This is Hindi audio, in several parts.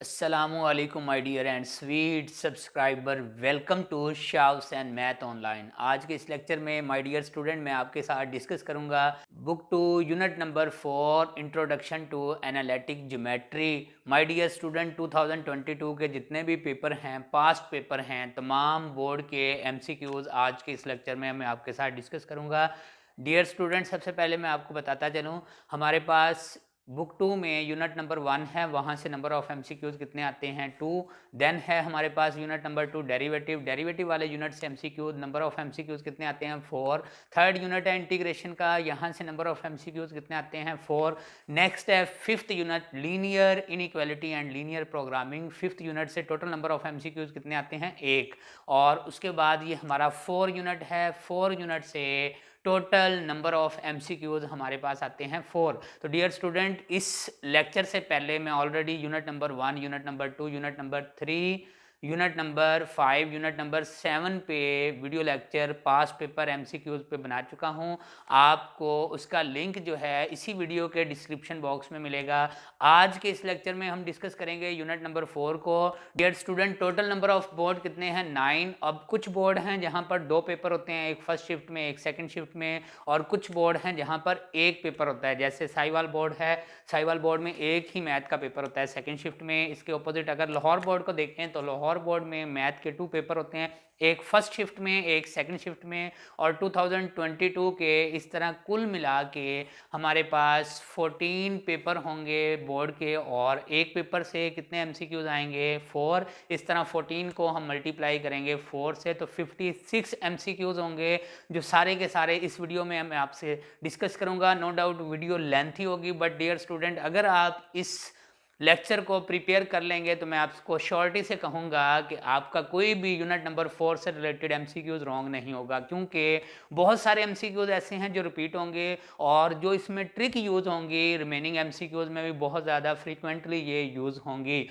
असलकुम my dear and sweet subscriber, welcome to शाव्स एंड मैथ ऑनलाइन। आज के इस लेक्चर में माय डियर स्टूडेंट मैं आपके साथ डिस्कस करूंगा book 2 unit number 4 introduction to analytic geometry. My dear student 2022 के जितने भी पेपर हैं, पास्ट पेपर हैं, तमाम बोर्ड के एमसीक्यूज आज के इस लेक्चर में मैं आपके साथ डिस्कस करूंगा। डियर स्टूडेंट, सबसे पहले मैं आपको बताता चलूँ, हमारे पास बुक 2 में यूनिट नंबर 1 है, वहाँ से नंबर ऑफ एमसीक्यूज कितने आते हैं 2। देन है हमारे पास यूनिट नंबर 2 डेरिवेटिव वाले यूनिट से एमसीक्यूज, नंबर ऑफ एमसीक्यूज कितने आते हैं 4। थर्ड यूनिट है इंटीग्रेशन का, यहाँ से नंबर ऑफ एमसीक्यूज कितने आते हैं 4। नेक्स्ट है fifth unit linear inequality and linear programming. Fifth unit से टोटल नंबर ऑफ एमसीक्यूज कितने आते हैं 1। और उसके बाद ये हमारा 4 यूनिट है, 4 यूनिट से टोटल नंबर ऑफ एमसीक्यूज हमारे पास आते हैं 4। तो डियर स्टूडेंट, इस लेक्चर से पहले मैं already unit number 1, unit number 2, unit number 3, unit number 5, unit number 7 पे वीडियो लेक्चर पास पेपर एमसीक्यूज पे बना चुका हूं। आपको उसका लिंक जो है इसी वीडियो के डिस्क्रिप्शन बॉक्स में मिलेगा। आज के इस लेक्चर में हम डिस्कस करेंगे यूनिट नंबर 4 को। Dear student, total number of board कितने हैं 9। अब कुछ बोर्ड हैं जहां पर 2 पेपर होते हैं, एक फर्स्ट शिफ्ट में एक सेकंड शिफ्ट में, और कुछ बोर्ड हैं जहां पर एक पेपर होता है। जैसे साहिवाल बोर्ड है, साहिवाल बोर्ड में एक ही मैथ का पेपर होता है सेकंड शिफ्ट में। इसके ऑपोजिट अगर लाहौर बोर्ड को देखें तो लाहौर बोर्ड में मैथ के 2 पेपर होते हैं, एक फर्स्ट शिफ्ट में एक सेकंड शिफ्ट में। और 2022 के इस तरह कुल मिला के हमारे पास 14 पेपर होंगे बोर्ड के, और एक पेपर से कितने एमसीक्यूज आएंगे 4। इस तरह 14 को हम मल्टीप्लाई करेंगे 4 से तो 56 एमसीक्यूज होंगे, जो सारे के सारे इस वीडियो में मैं आपसे डिस्कस करूंगा। नो डाउट वीडियो लेंथी होगी, बट डियर स्टूडेंट, अगर आप इस लेक्चर को प्रिपेयर कर लेंगे तो मैं आपको श्योरिटी से कहूँगा कि आपका कोई भी यूनिट नंबर 4 से रिलेटेड एमसीक्यूज रॉन्ग नहीं होगा, क्योंकि बहुत सारे एमसीक्यूज ऐसे हैं जो रिपीट होंगे, और जो इसमें ट्रिक यूज़ होंगी रिमेनिंग एमसीक्यूज में भी बहुत ज़्यादा फ्रीक्वेंटली ये यूज़ होंगी।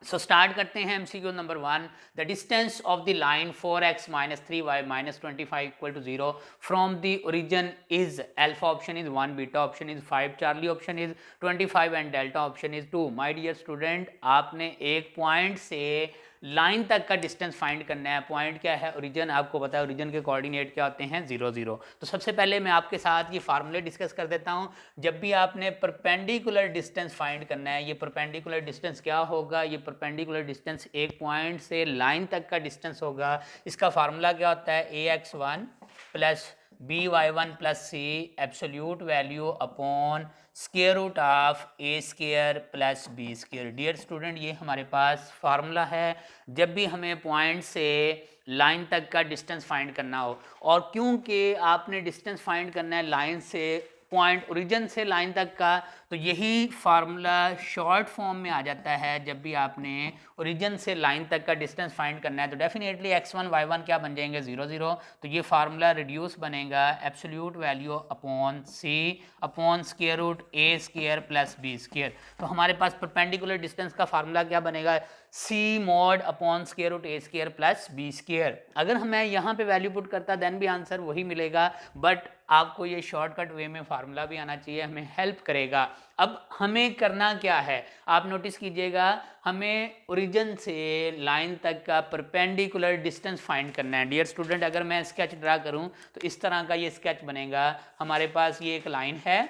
सो स्टार्ट करते हैं MCQ number 1। The distance of the line 4x minus 3y minus 25 equal to 0 from the origin is, alpha option is 1, beta option is 5, Charlie option is 25 and delta option is 2। My dear student, आपने एक पॉइंट से लाइन तक का डिस्टेंस फाइंड करना है। पॉइंट क्या है? ओरिजिन। आपको पता है ओरिजिन के कोऑर्डिनेट क्या होते हैं 0 0। तो सबसे पहले मैं आपके साथ ये फार्मूले डिस्कस कर देता हूँ। जब भी आपने परपेंडिकुलर डिस्टेंस फाइंड करना है, ये परपेंडिकुलर डिस्टेंस क्या होगा? ये परपेंडिकुलर डिस्टेंस एक पॉइंट से लाइन तक का डिस्टेंस होगा। इसका फार्मूला क्या होता है? ax1 plus by1 plus C absolute value upon square root of A square plus B square. Dear student, ये हमारे पास फार्मूला है जब भी हमें पॉइंट से लाइन तक का डिस्टेंस फाइंड करना हो। और क्योंकि आपने डिस्टेंस फाइंड करना है लाइन से, पॉइंट ओरिजिन से लाइन तक का, तो यही फार्मूला शॉर्ट फॉर्म में आ जाता है। जब भी आपने ओरिजिन से लाइन तक का डिस्टेंस फाइंड करना है तो डेफिनेटली x1 y1 क्या बन जाएंगे 0 0। तो ये फार्मूला रिड्यूस बनेगा absolute value upon C upon square root A square plus B square. तो हमारे पास परपेंडिकुलर डिस्टेंस का फार्मूला क्या बनेगा? सी mod upon square root A square plus B square. अगर मैं यहाँ पे वैल्यू पुट करता देन भी आंसर वही मिलेगा, बट आपको ये शॉर्टकट वे में फार्मूला भी आना चाहिए, हमें हेल्प करेगा। अब हमें करना क्या है आप नोटिस कीजिएगा, हमें ओरिजिन से लाइन तक का परपेंडिकुलर डिस्टेंस फाइंड करना है। डियर स्टूडेंट, अगर मैं स्केच ड्रा करूं तो इस तरह का ये स्केच बनेगा। हमारे पास ये एक लाइन है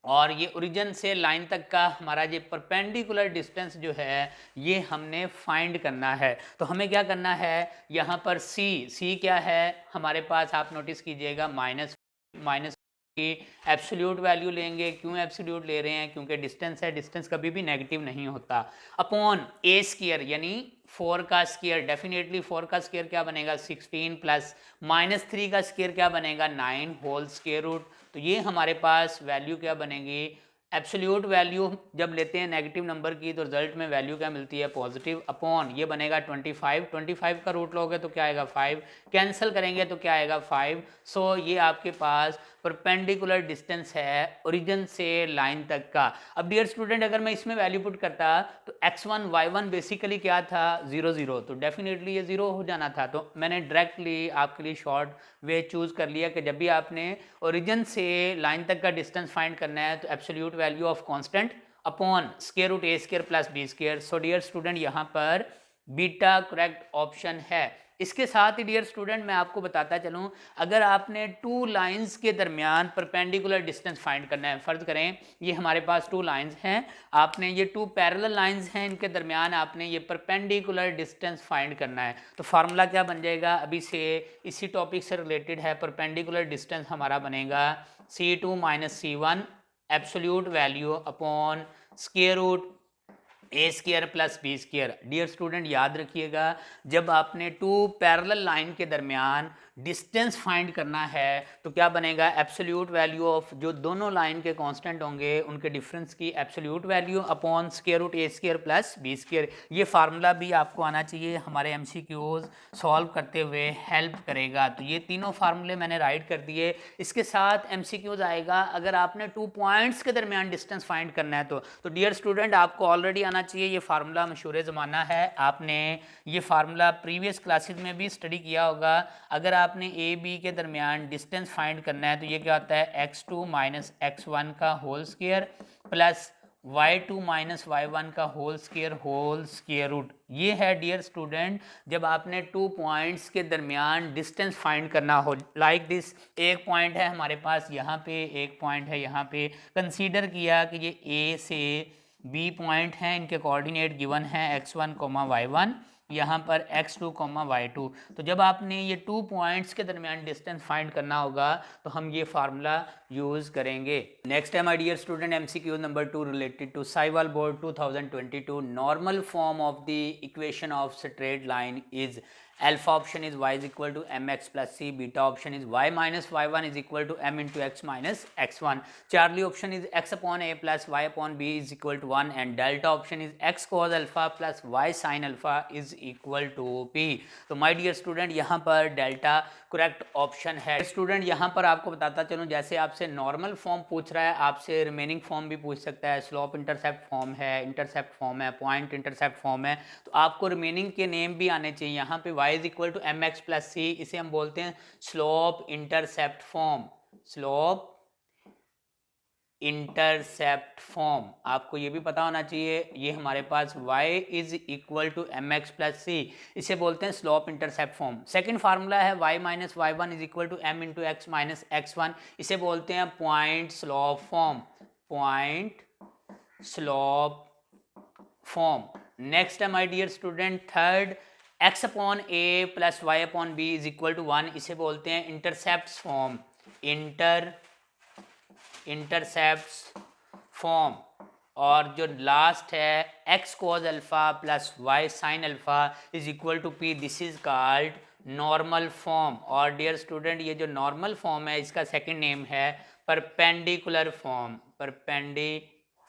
और ये ओरिजिन से लाइन तक का हमारा ये परपेंडिकुलर डिस्टेंस जो है ये हमने फाइंड करना है। तो हमें क्या करना है, यहाँ पर सी क्या है हमारे पास, आप नोटिस कीजिएगा माइनस की एब्सोल्यूट वैल्यू लेंगे। क्यों एब्सोल्यूट ले रहे हैं? क्योंकि डिस्टेंस है, डिस्टेंस कभी भी नेगेटिव नहीं होता। अपॉन ए स्क्वायर यानी 4 का स्क्वायर, डेफिनेटली 4 का स्क्वायर क्या बनेगा 16 प्लस माइनस 3 का स्क्वायर क्या बनेगा 9 होल स्क्वायर रूट। तो ये हमारे पास वैल्यू क्या बनेगी? एब्सोल्यूट वैल्यू जब लेते हैं नेगेटिव नंबर की तो रिजल्ट में वैल्यू क्या मिलती है? पॉजिटिव। अपॉन ये बनेगा 25 का रूट लोगे तो क्या आएगा 5, कैंसिल करेंगे तो क्या आएगा 5। सो ये आपके पास परपेंडिकुलर डिस्टेंस है ओरिजिन से लाइन तक का। अब डियर स्टूडेंट, अगर मैं इसमें वैल्यू पुट करता तो x1 y1 बेसिकली क्या था 0 0, तो डेफिनेटली ये 0 हो जाना था। तो मैंने डायरेक्टली आपके लिए शॉर्ट वे चूज कर लिया कि जब भी आपने ओरिजिन से लाइन तक का डिस्टेंस फाइंड करना है तो absolute value of constant upon square root A square plus B square. So dear student यहाँ पर बीटा करेक्ट ऑप्शन है। इसके साथ ही डियर स्टूडेंट मैं आपको बताता चलूँ, अगर आपने टू लाइंस के दरमियान परपेंडिकुलर डिस्टेंस फाइंड करना है, फर्ज करें ये हमारे पास टू लाइंस हैं, आपने ये टू पैरेलल लाइंस हैं, इनके दरमियान आपने ये परपेंडिकुलर डिस्टेंस फाइंड करना है, तो फार्मूला क्या बन जाएगा, अभी से इसी टॉपिक से रिलेटेड है, परपेंडिकुलर डिस्टेंस हमारा बनेगा C2 minus C1 absolute value upon square root A square plus B square. Dear student याद रखिएगा, जब आपने टू पैरेलल लाइन के दरमियान डिस्टेंस फाइंड करना है तो क्या बनेगा, एब्सोल्यूट वैल्यू ऑफ जो दोनों लाइन के कांस्टेंट होंगे उनके डिफरेंस की absolute value upon square root A square plus B square. ये फार्मूला भी आपको आना चाहिए, हमारे एमसीक्यूज सॉल्व करते हुए हेल्प करेगा। तो ये तीनों फार्मूले मैंने राइट कर दिए। इसके साथ एमसीक्यूज आएगा, अगर आपने 2 पॉइंट्स के दरमियान डिस्टेंस फाइंड करना है तो डियर स्टूडेंट आपको ऑलरेडी आना चाहिए, ये फार्मूला मशहूर ज़माना है, आपने ये फार्मूला प्रीवियस क्लासेस में भी स्टडी किया होगा। अगर आपने ए बी के दरमियान डिस्टेंस फाइंड करना है तो ये क्या होता है, x2 माइनस x1 का whole square plus y2 minus y1 का होल स्क्वायर रूट। ये है डियर स्टूडेंट जब आपने 2 पॉइंट्स के दरमियान डिस्टेंस फाइंड करना हो, लाइक दिस। एक पॉइंट है हमारे पास यहाँ पे, एक पॉइंट है यहाँ पे, कंसीडर किया कि ये ए से बी पॉइंट हैं, इनके कोऑर्डिनेट गिवन है x1 y1, यहाँ पर x2 y2। तो जब आपने ये 2 पॉइंट्स के दरमियान डिस्टेंस फाइंड करना होगा तो हम ये फार्मूला यूज़ करेंगे। नेक्स्ट है my dear student MCQ number 2 related to Sahiwal board 2022। Normal form of the equation of straight line is alpha option is y is equal to mx plus c, beta option is y minus y1 is equal to m into x minus x1, charlie option is x upon a plus y upon b is equal to 1 and delta option is x cos alpha plus y sin alpha is equal to p। तो my dear student यहाँ पर डेल्टा करेक्ट ऑप्शन है। स्टूडेंट यहाँ पर आपको बताता चलूँ, जैसे आपसे नॉर्मल फॉर्म पूछ रहा है, आपसे रिमेनिंग फॉर्म भी पूछ सकता है, स्लोप इंटरसेप्ट फॉर्म है, इंटरसेप्ट फॉर्म है, पॉइंट इंटरसेप्ट फॉर्म है, तो आपको रिमेनिंग के नेम भी आने चाहिए। यहाँ पे y is equal to M X plus C, इसे हम बोलते हैं slope intercept form, slope intercept form. आपको ये भी पता होना चाहिए, ये हमारे पास y is equal to M X plus C, इसे बोलते हैं slope intercept form. Second formula है y minus Y one is equal to M into x minus X one, इसे बोलते हैं point slope form, point slope form. Next है my dear student third, x upon A plus Y upon B is equal to 1, इसे बोलते हैं इंटरसेप्ट फॉर्म, इंटरसेप्ट फॉर्म। और जो लास्ट है x cos alpha plus y sin alpha is equal to p, this is called normal form. और डियर स्टूडेंट ये जो नॉर्मल फॉर्म है इसका सेकंड नेम है perpendicular form, perpendicular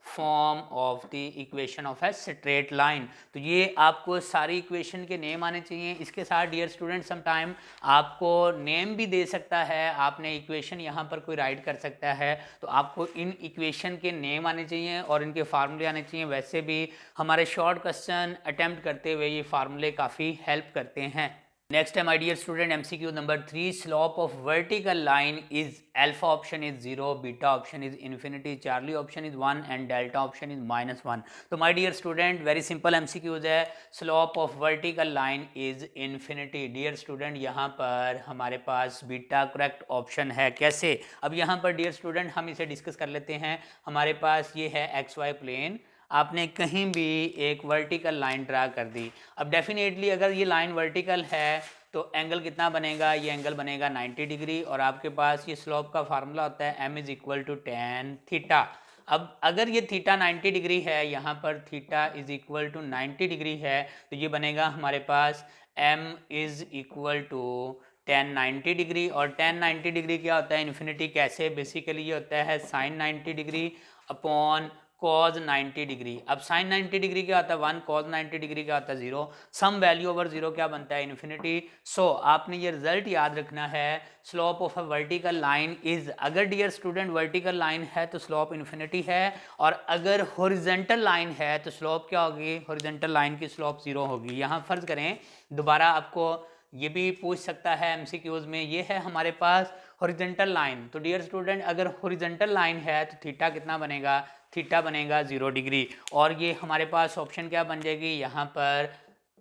form of the equation of a straight line. तो ये आपको सारी इक्वेशन के नेम आने चाहिए। इसके साथ डियर स्टूडेंट सम टाइम आपको नेम भी दे सकता है, आपने इक्वेशन यहाँ पर कोई राइट कर सकता है, तो आपको इन इक्वेशन के नेम आने चाहिए और इनके फार्मूले आने चाहिए। वैसे भी हमारे शॉर्ट क्वेश्चन अटेम्प्ट करते हुए ये फार्मूले काफ़ी हेल्प करते हैं। नेक्स्ट है my dear student MCQ number 3, slope of vertical line is alpha option is 0, beta option is infinity, Charlie option is 1 and delta option is -1। तो my dear student very simple MCQs है, slope of vertical line is infinity. Dear student यहाँ पर हमारे पास बीटा करेक्ट ऑप्शन है। कैसे, अब यहाँ पर डियर स्टूडेंट हम इसे डिस्कस कर लेते हैं। हमारे पास ये है एक्स वाई प्लेन, आपने कहीं भी एक वर्टिकल लाइन ड्रा कर दी। अब डेफिनेटली अगर ये लाइन वर्टिकल है तो एंगल कितना बनेगा, ये एंगल बनेगा 90 डिग्री और आपके पास ये स्लोप का फार्मूला होता है m is equal to tan theta. अब अगर ये थीटा 90 डिग्री है, यहाँ पर theta is equal to 90 degree है, तो ये बनेगा हमारे पास m is equal to tan 90 degree. और tan 90 डिग्री क्या होता है, इन्फिनिटी। कैसे, बेसिकली ये होता है sin 90 degree upon cos 90 degree. अब sin 90 डिग्री क्या होता है 1, cos 90 डिग्री क्या होता है 0, सम वैल्यू ओवर 0 क्या बनता है, इन्फिनिटी। सो आपने ये रिजल्ट याद रखना है, slope of a vertical line is, अगर डियर स्टूडेंट वर्टिकल लाइन है तो स्लोप इन्फिनिटी है, और अगर हॉरिजॉन्टल लाइन है तो स्लोप क्या होगी, हॉरिजॉन्टल लाइन की स्लोप 0 होगी। यहाँ फर्ज करें, दोबारा आपको ये भी पूछ सकता है एमसीक्यूज में, ये है हमारे पास हॉरिजॉन्टल लाइन। तो डियर स्टूडेंट अगर हॉरिजॉन्टल लाइन है तो थीटा कितना बनेगा थीटा बनेगा 0 डिग्री। और ये हमारे पास ऑप्शन क्या बन जाएगी, यहाँ पर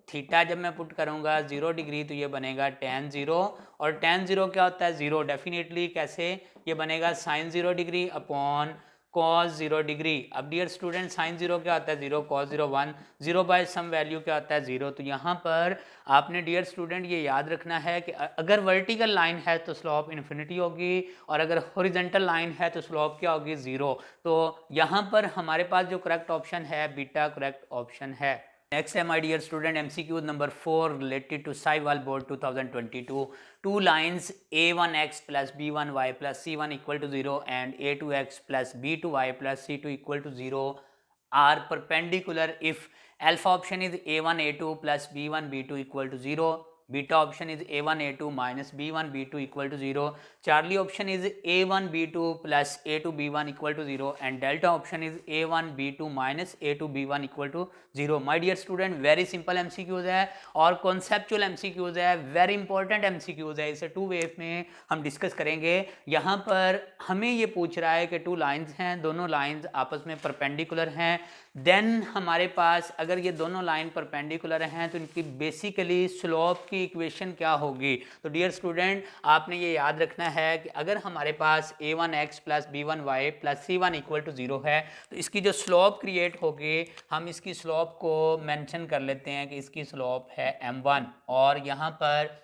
थीटा जब मैं पुट करूँगा 0 डिग्री तो ये बनेगा tan 0, और tan 0 क्या होता है 0, डेफिनेटली कैसे ये बनेगा sin 0 degree upon cos 0 degree. अब डियर स्टूडेंट sin 0 क्या होता है 0, cos 0 1, 0 बाय सम वैल्यू क्या होता है 0। तो यहाँ पर आपने डियर स्टूडेंट ये याद रखना है कि अगर वर्टिकल लाइन है तो स्लोप इन्फिनिटी होगी, और अगर हॉरिजॉन्टल लाइन है तो स्लोप क्या होगी 0। तो यहाँ पर हमारे पास जो करेक्ट ऑप्शन है बीटा करेक्ट ऑप्शन है। Next है my dear student MCQ number 4 related to SciVal board 2022. Two lines a1x plus b1y plus c1 equal to 0 and a2x plus b2y plus c2 equal to 0 are perpendicular if alpha option is a1 a2 plus b1 b2 equal to 0, beta option is a1 a2 minus b1 b2 equal to 0, charlie option is a1 b2 plus a2 b1 equal to 0 and delta option is a1 b2 minus a2 b1 equal to 0। My dear student very simple MCQs है और कॉन्सेप्चुअल एमसीक्यूज है, वेरी इंपॉर्टेंट एमसीक्यूज है। इसे 2 वेव में हम डिस्कस करेंगे। यहाँ पर हमें ये पूछ रहा है कि 2 लाइंस हैं, दोनों लाइंस आपस में परपेंडिकुलर हैं, देन हमारे पास अगर ये दोनों लाइन परपेंडिकुलर हैं तो इनकी बेसिकली स्लोप की इक्वेशन क्या होगी। तो डियर स्टूडेंट आपने ये याद रखना है कि अगर हमारे पास a1x plus b1y plus c1 equal to 0 है तो इसकी जो स्लोप क्रिएट होगी हम इसकी स्लोप को मेंशन कर लेते हैं कि इसकी स्लोप है m1, और यहाँ पर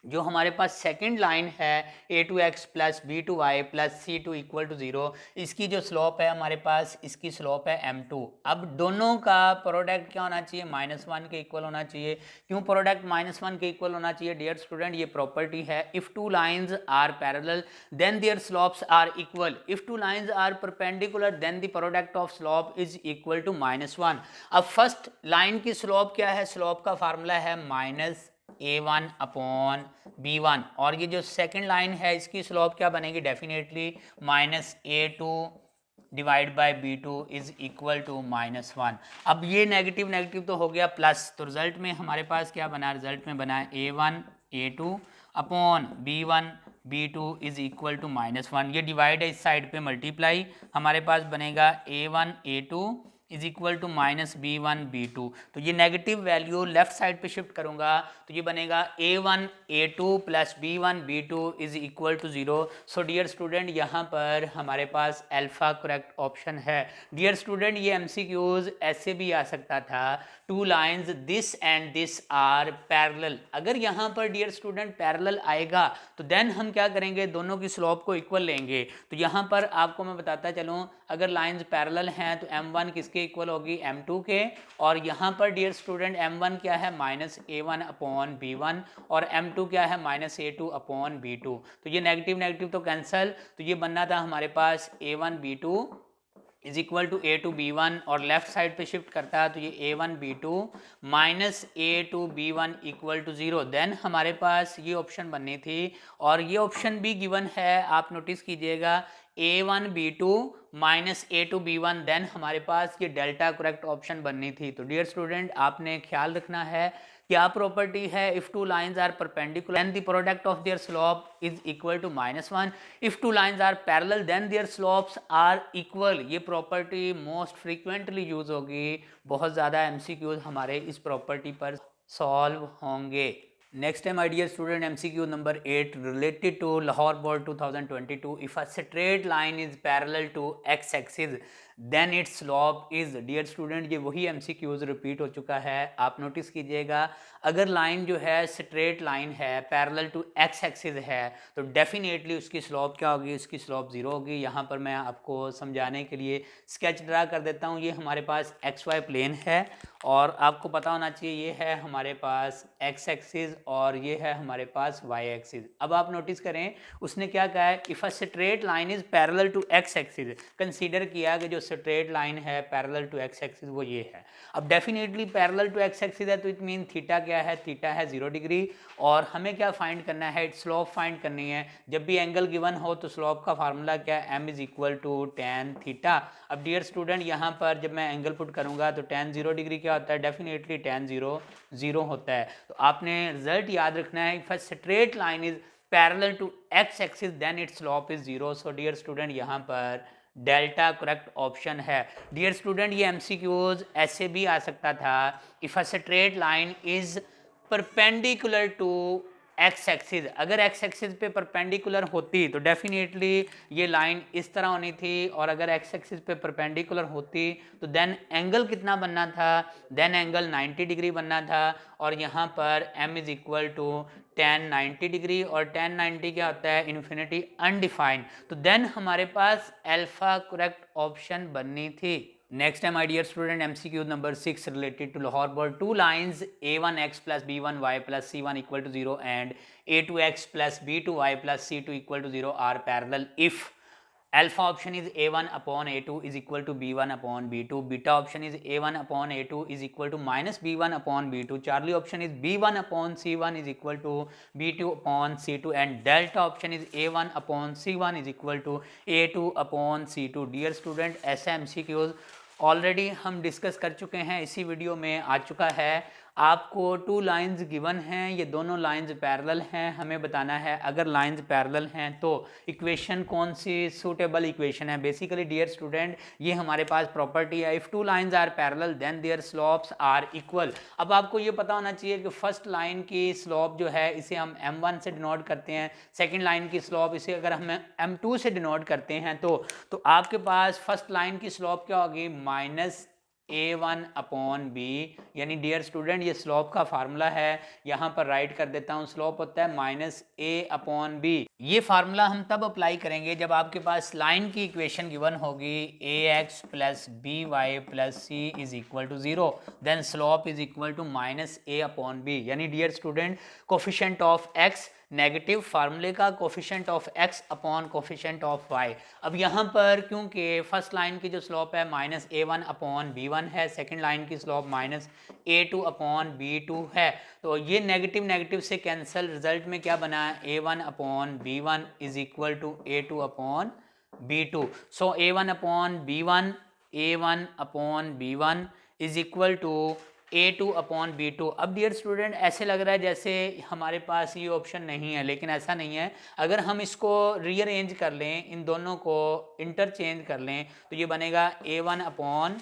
जो हमारे पास सेकंड लाइन है a2x plus b2y plus c2 equal to 0, इसकी जो स्लोप है हमारे पास इसकी स्लोप है m2। अब दोनों का प्रोडक्ट क्या होना चाहिए, -1 के इक्वल होना चाहिए। क्यों प्रोडक्ट -1 के इक्वल होना चाहिए डियर स्टूडेंट, ये प्रॉपर्टी है if two lines are parallel then their slopes are equal, if two lines are perpendicular then the product of slope is equal to -1। अब फर्स्ट लाइन की स्लोप क्या है, स्लोप का फार्मूला है -a1 अपॉन b1, और ये जो सेकंड लाइन है इसकी स्लोप क्या बनेगी, definitely -a2 divide by b2 is equal to -1। अब ये नेगेटिव नेगेटिव तो हो गया प्लस, तो रिजल्ट में हमारे पास क्या बना, रिजल्ट में बना है a1 a2 upon b1 b2 is equal to -1। ये डिवाइड है इस साइड पे मल्टीप्लाई, हमारे पास बनेगा a1 a2 is equal to -b1 b2। तो ये नेगेटिव वैल्यू लेफ्ट साइड पे शिफ्ट करूंगा तो ये बनेगा a1 a2 plus b1 b2 is equal to 0। So dear student यहाँ पर हमारे पास अल्फा करेक्ट ऑप्शन है। डियर स्टूडेंट ये एमसीक्यूज ऐसे भी आ सकता था, 2 lines this and this are parallel. अगर यहाँ पर डियर स्टूडेंट पैरेलल आएगा तो देन हम क्या करेंगे, दोनों की स्लोप को इक्वल लेंगे। तो यहाँ पर आपको मैं बताता चलूँ, अगर लाइंस पैरेलल हैं तो m1 किसके इक्वल होगी, m2 के, और यहाँ पर डियर स्टूडेंट m1 क्या है -a1 अपॉन b1 और m2 क्या है -a2 अपॉन b2। तो ये नेगेटिव नेगेटिव तो कैंसल, तो ये बनना था हमारे पास a1 b2 is equal to a2 b1, और लेफ्ट साइड पे शिफ्ट करता है तो ये a1 b2 minus a2 b1 equal to 0। Then हमारे पास ये ऑप्शन बननी थी, और ये ऑप्शन भी गिवन है, आप नोटिस कीजिएगा a1 b2 minus a2 b1, then हमारे पास ये डेल्टा करेक्ट ऑप्शन बननी थी। तो डियर स्टूडेंट आपने ख्याल रखना है क्या प्रॉपर्टी है, if two lines are perpendicular then the product of their slope is equal to -1, if two lines are parallel then their slopes are equal. ये प्रॉपर्टी मोस्ट फ्रीक्वेंटली यूज होगी, बहुत ज़्यादा एमसीक्यूज हमारे इस प्रॉपर्टी पर सॉल्व होंगे। नेक्स्ट है my dear student MCQ number 8 related to Lahore board 2022। If a straight line is parallel to x axis then its slope is. Dear student ये वही एमसीक्यूज रिपीट हो चुका है, आप नोटिस कीजिएगा अगर लाइन जो है स्ट्रेट लाइन है पैरेलल टू एक्स एक्सिस है तो डेफिनेटली उसकी स्लोप क्या होगी, उसकी स्लोप 0 होगी। यहाँ पर मैं आपको समझाने के लिए स्केच ड्रा कर देता हूँ। ये हमारे पास एक्स वाई प्लेन है और आपको पता होना चाहिए ये है हमारे पास एक्स एक्सिस और ये है हमारे पास वाई एक्सिस। अब आप नोटिस करें उसने क्या कहा है, if a straight line is parallel to x axis, consider किया कि जो स्ट्रेट लाइन है पैरेलल टू एक्स एक्सिस वो ये है। अब definitely parallel to x axis है तो इट मीन थीटा क्या है, थीटा है 0 डिग्री, और हमें क्या फाइंड करना है, इट्स स्लोप फाइंड करनी है। जब भी एंगल गिवन हो तो स्लोप का फार्मूला क्या है, m is equal to tan theta. अब डियर स्टूडेंट यहाँ पर जब मैं एंगल पुट करूँगा तो टेन 0 डिग्री क्या होता है, डेफिनेटली टेन 0 होता है। तो आपने रिजल्ट याद रखना है, if a straight line is parallel to x axis then its slope is 0। So dear student यहाँ पर डेल्टा करेक्ट ऑप्शन है। डियर स्टूडेंट ये एमसीक्यूज ऐसे भी आ सकता था, if a straight line is perpendicular to x axis, अगर एक्स एक्सिस पे परपेंडिकुलर होती तो डेफिनेटली ये लाइन इस तरह होनी थी, और अगर एक्स एक्सिस पे परपेंडिकुलर होती तो देन एंगल कितना बनना था, देन एंगल 90 डिग्री बनना था, और यहाँ पर m is equal to tan 90 degree, और tan 90 क्या होता है, इन्फिनिटी अनडिफाइंड, तो देन हमारे पास अल्फा करेक्ट ऑप्शन बननी थी। Next time, my dear student, MCQ number 6 related to Lahore board. Two lines A1x plus B1y plus C1 equal to 0 and A2x plus B2y plus C2 equal to 0 are parallel if alpha option is A1 upon A2 is equal to B1 upon B2, beta option is A1 upon A2 is equal to minus B1 upon B2, Charlie option is B1 upon C1 is equal to B2 upon C2, and delta option is A1 upon C1 is equal to A2 upon C2. Dear student, ऐसे MCQs ऑलरेडी हम डिस्कस कर चुके हैं, इसी वीडियो में आ चुका है। आपको टू लाइंस गिवन हैं, ये दोनों लाइंस पैरेलल हैं, हमें बताना है अगर लाइंस पैरेलल हैं तो इक्वेशन कौन सी सूटेबल इक्वेशन है। बेसिकली डियर स्टूडेंट ये हमारे पास प्रॉपर्टी है, if two lines are parallel then their slopes are equal. अब आपको ये पता होना चाहिए कि फर्स्ट लाइन की स्लोप जो है इसे हम m1 से डिनोट करते हैं, सेकेंड लाइन की स्लोप इसे अगर हम m2 से डिनोट करते हैं तो आपके पास फर्स्ट लाइन की स्लोप क्या होगी, माइनस A1 अपॉन बी, यानी डियर स्टूडेंट ये स्लोप का फार्मूला है, यहाँ पर राइट कर देता हूँ, स्लोप होता है माइनस A अपॉन बी। ये फार्मूला हम तब अप्लाई करेंगे जब आपके पास लाइन की इक्वेशन गिवन होगी ax plus B Y plus C is equal to 0, then slope is equal to minus A upon B, यानी dear student coefficient of x negative फार्मूले का coefficient of x upon coefficient of y। अब यहाँ पर क्योंकि फर्स्ट लाइन की जो स्लोप है माइनस A1 अपॉन B1 है, सेकंड लाइन की slope minus A2 upon B2 है, तो ये नेगेटिव नेगेटिव से कैंसिल, रिजल्ट में क्या बना है, A1 upon B1 is equal to A2 upon B2। So A1 upon B1, A1 upon B1 is equal to A2 upon B2। अब डियर स्टूडेंट ऐसे लग रहा है जैसे हमारे पास ये ऑप्शन नहीं है, लेकिन ऐसा नहीं है। अगर हम इसको रीअरेंज कर लें, इन दोनों को इंटरचेंज कर लें, तो ये बनेगा A1 upon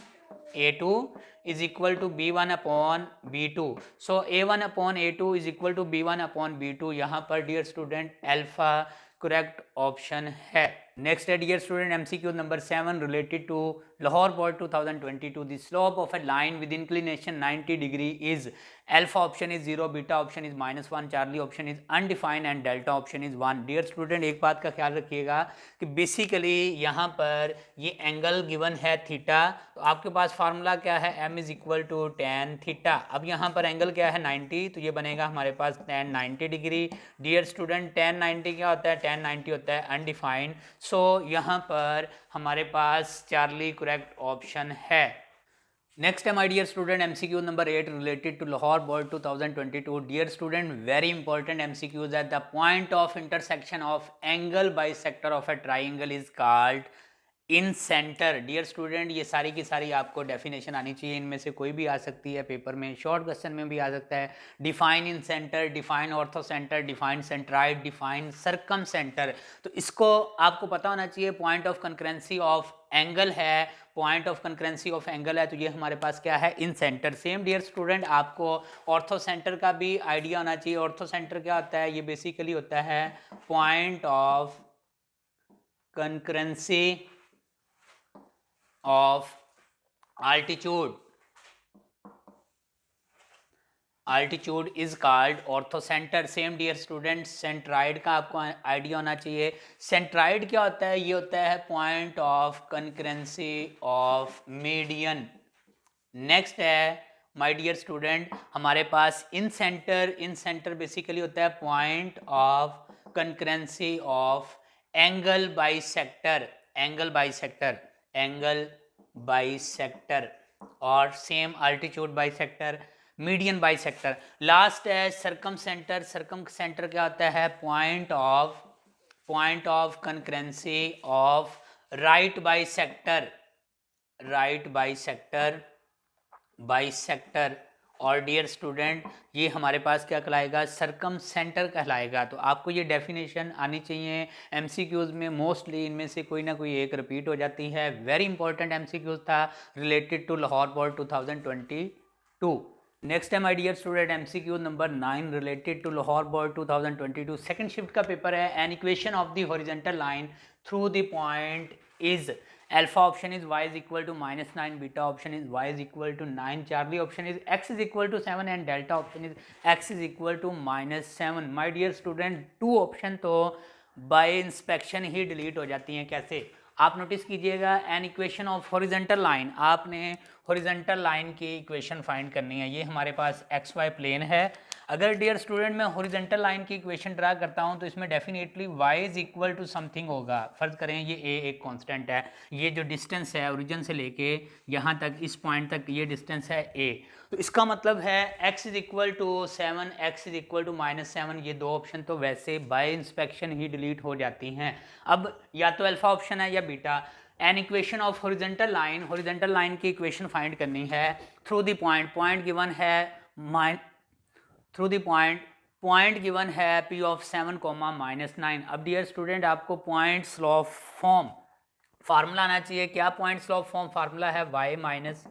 A2 is equal to B1 upon B2। So A1 upon A2 is equal to B1 upon B2, यहाँ पर dear student alpha correct option है। नेक्स्ट है dear student MCQ number 7 related to Lahore board 2022. The slope of a line with inclination 90 degree is alpha option is 0, beta option is -1, Charlie option is undefined and delta option is 1. Dear student एक बात का ख्याल रखिएगा कि बेसिकली यहाँ पर ये एंगल गिवन है थीटा, तो आपके पास फार्मूला क्या है, m is equal to tan theta. अब यहाँ पर एंगल क्या है 90, तो ये बनेगा हमारे पास tan 90 degree. Dear student tan 90 क्या होता है, tan 90 होता है अनडिफाइंड, सो यहाँ पर हमारे पास चार्ली करेक्ट ऑप्शन है। नेक्स्ट है my dear student MCQ number 8 related to Lahore board 2022। Dear student very important MCQs है। The point of intersection of angle bisector of a triangle is called incentre. Dear student ये सारी की सारी आपको डेफिनेशन आनी चाहिए, इनमें से कोई भी आ सकती है, पेपर में शॉर्ट क्वेश्चन में भी आ सकता है। Define incentre, define orthocentre, define centroid, define circumcentre, तो इसको आपको पता होना चाहिए। Point of concurrency of angle है, point of concurrency of angle है, तो ये हमारे पास क्या है, incentre. Same dear student आपको ऑर्थो सेंटर का भी आइडिया होना चाहिए। ऑर्थो सेंटर क्या होता है, ये बेसिकली होता है point of concurrency of altitude is called orthocentre. Same dear student centroid का आपको आइडिया होना चाहिए। सेंट्राइड क्या होता है, ये होता है point of concurrency of median. Next है माय डियर स्टूडेंट हमारे पास इन सेंटर बेसिकली होता है point of concurrency of angle bisector और same altitude bisector, median bisector. Last है सर्कम सेंटर क्या होता है, point of concurrency of right bisector और डियर स्टूडेंट ये हमारे पास क्या कहलाएगा, सरकम सेंटर कहलाएगा। तो आपको ये डेफिनेशन आनी चाहिए। एमसीक्यूज में मोस्टली इनमें से कोई ना कोई एक रिपीट हो जाती है। वेरी इंपॉर्टेंट एमसीक्यूज था related to Lahore board 2022। Next है my dear student MCQ number 9 related to Lahore board 2022। Second shift का पेपर है। An equation of the horizontal line through the point is alpha option is y is equal to -9, beta option is y is equal to 9, charlie option is x is equal to 7 and delta option is x is equal to -7। my dear student two option तो बाय इंस्पेक्शन ही डिलीट हो जाती हैं। कैसे, आप नोटिस कीजिएगा, an equation of horizontal line, आपने हॉरिजॉन्टल लाइन की इक्वेशन फाइंड करनी है। ये हमारे पास एक्स वाई प्लेन है। अगर डियर स्टूडेंट मैं हॉरिजॉन्टल लाइन की इक्वेशन ड्रा करता हूँ तो इसमें definitely y is equal to something होगा। फर्ज करें ये a एक कांस्टेंट है, ये जो डिस्टेंस है ओरिजिन से लेके यहाँ तक इस पॉइंट तक ये डिस्टेंस है a, तो इसका मतलब है x is equal to 7, x is equal to -7। ये दो ऑप्शन तो वैसे बाय इंस्पेक्शन ही डिलीट हो जाती हैं। अब या तो अल्फा ऑप्शन है या beta. An equation of horizontal line की इक्वेशन फाइंड करनी है थ्रू द पॉइंट गिवन है थ्रू द पॉइंट गिवन है p ऑफ 7, -9। अब डियर स्टूडेंट आपको पॉइंट स्लॉप फॉर्म फार्मूला आना चाहिए। क्या पॉइंट स्लॉप फॉर्म फार्मूला है, y minus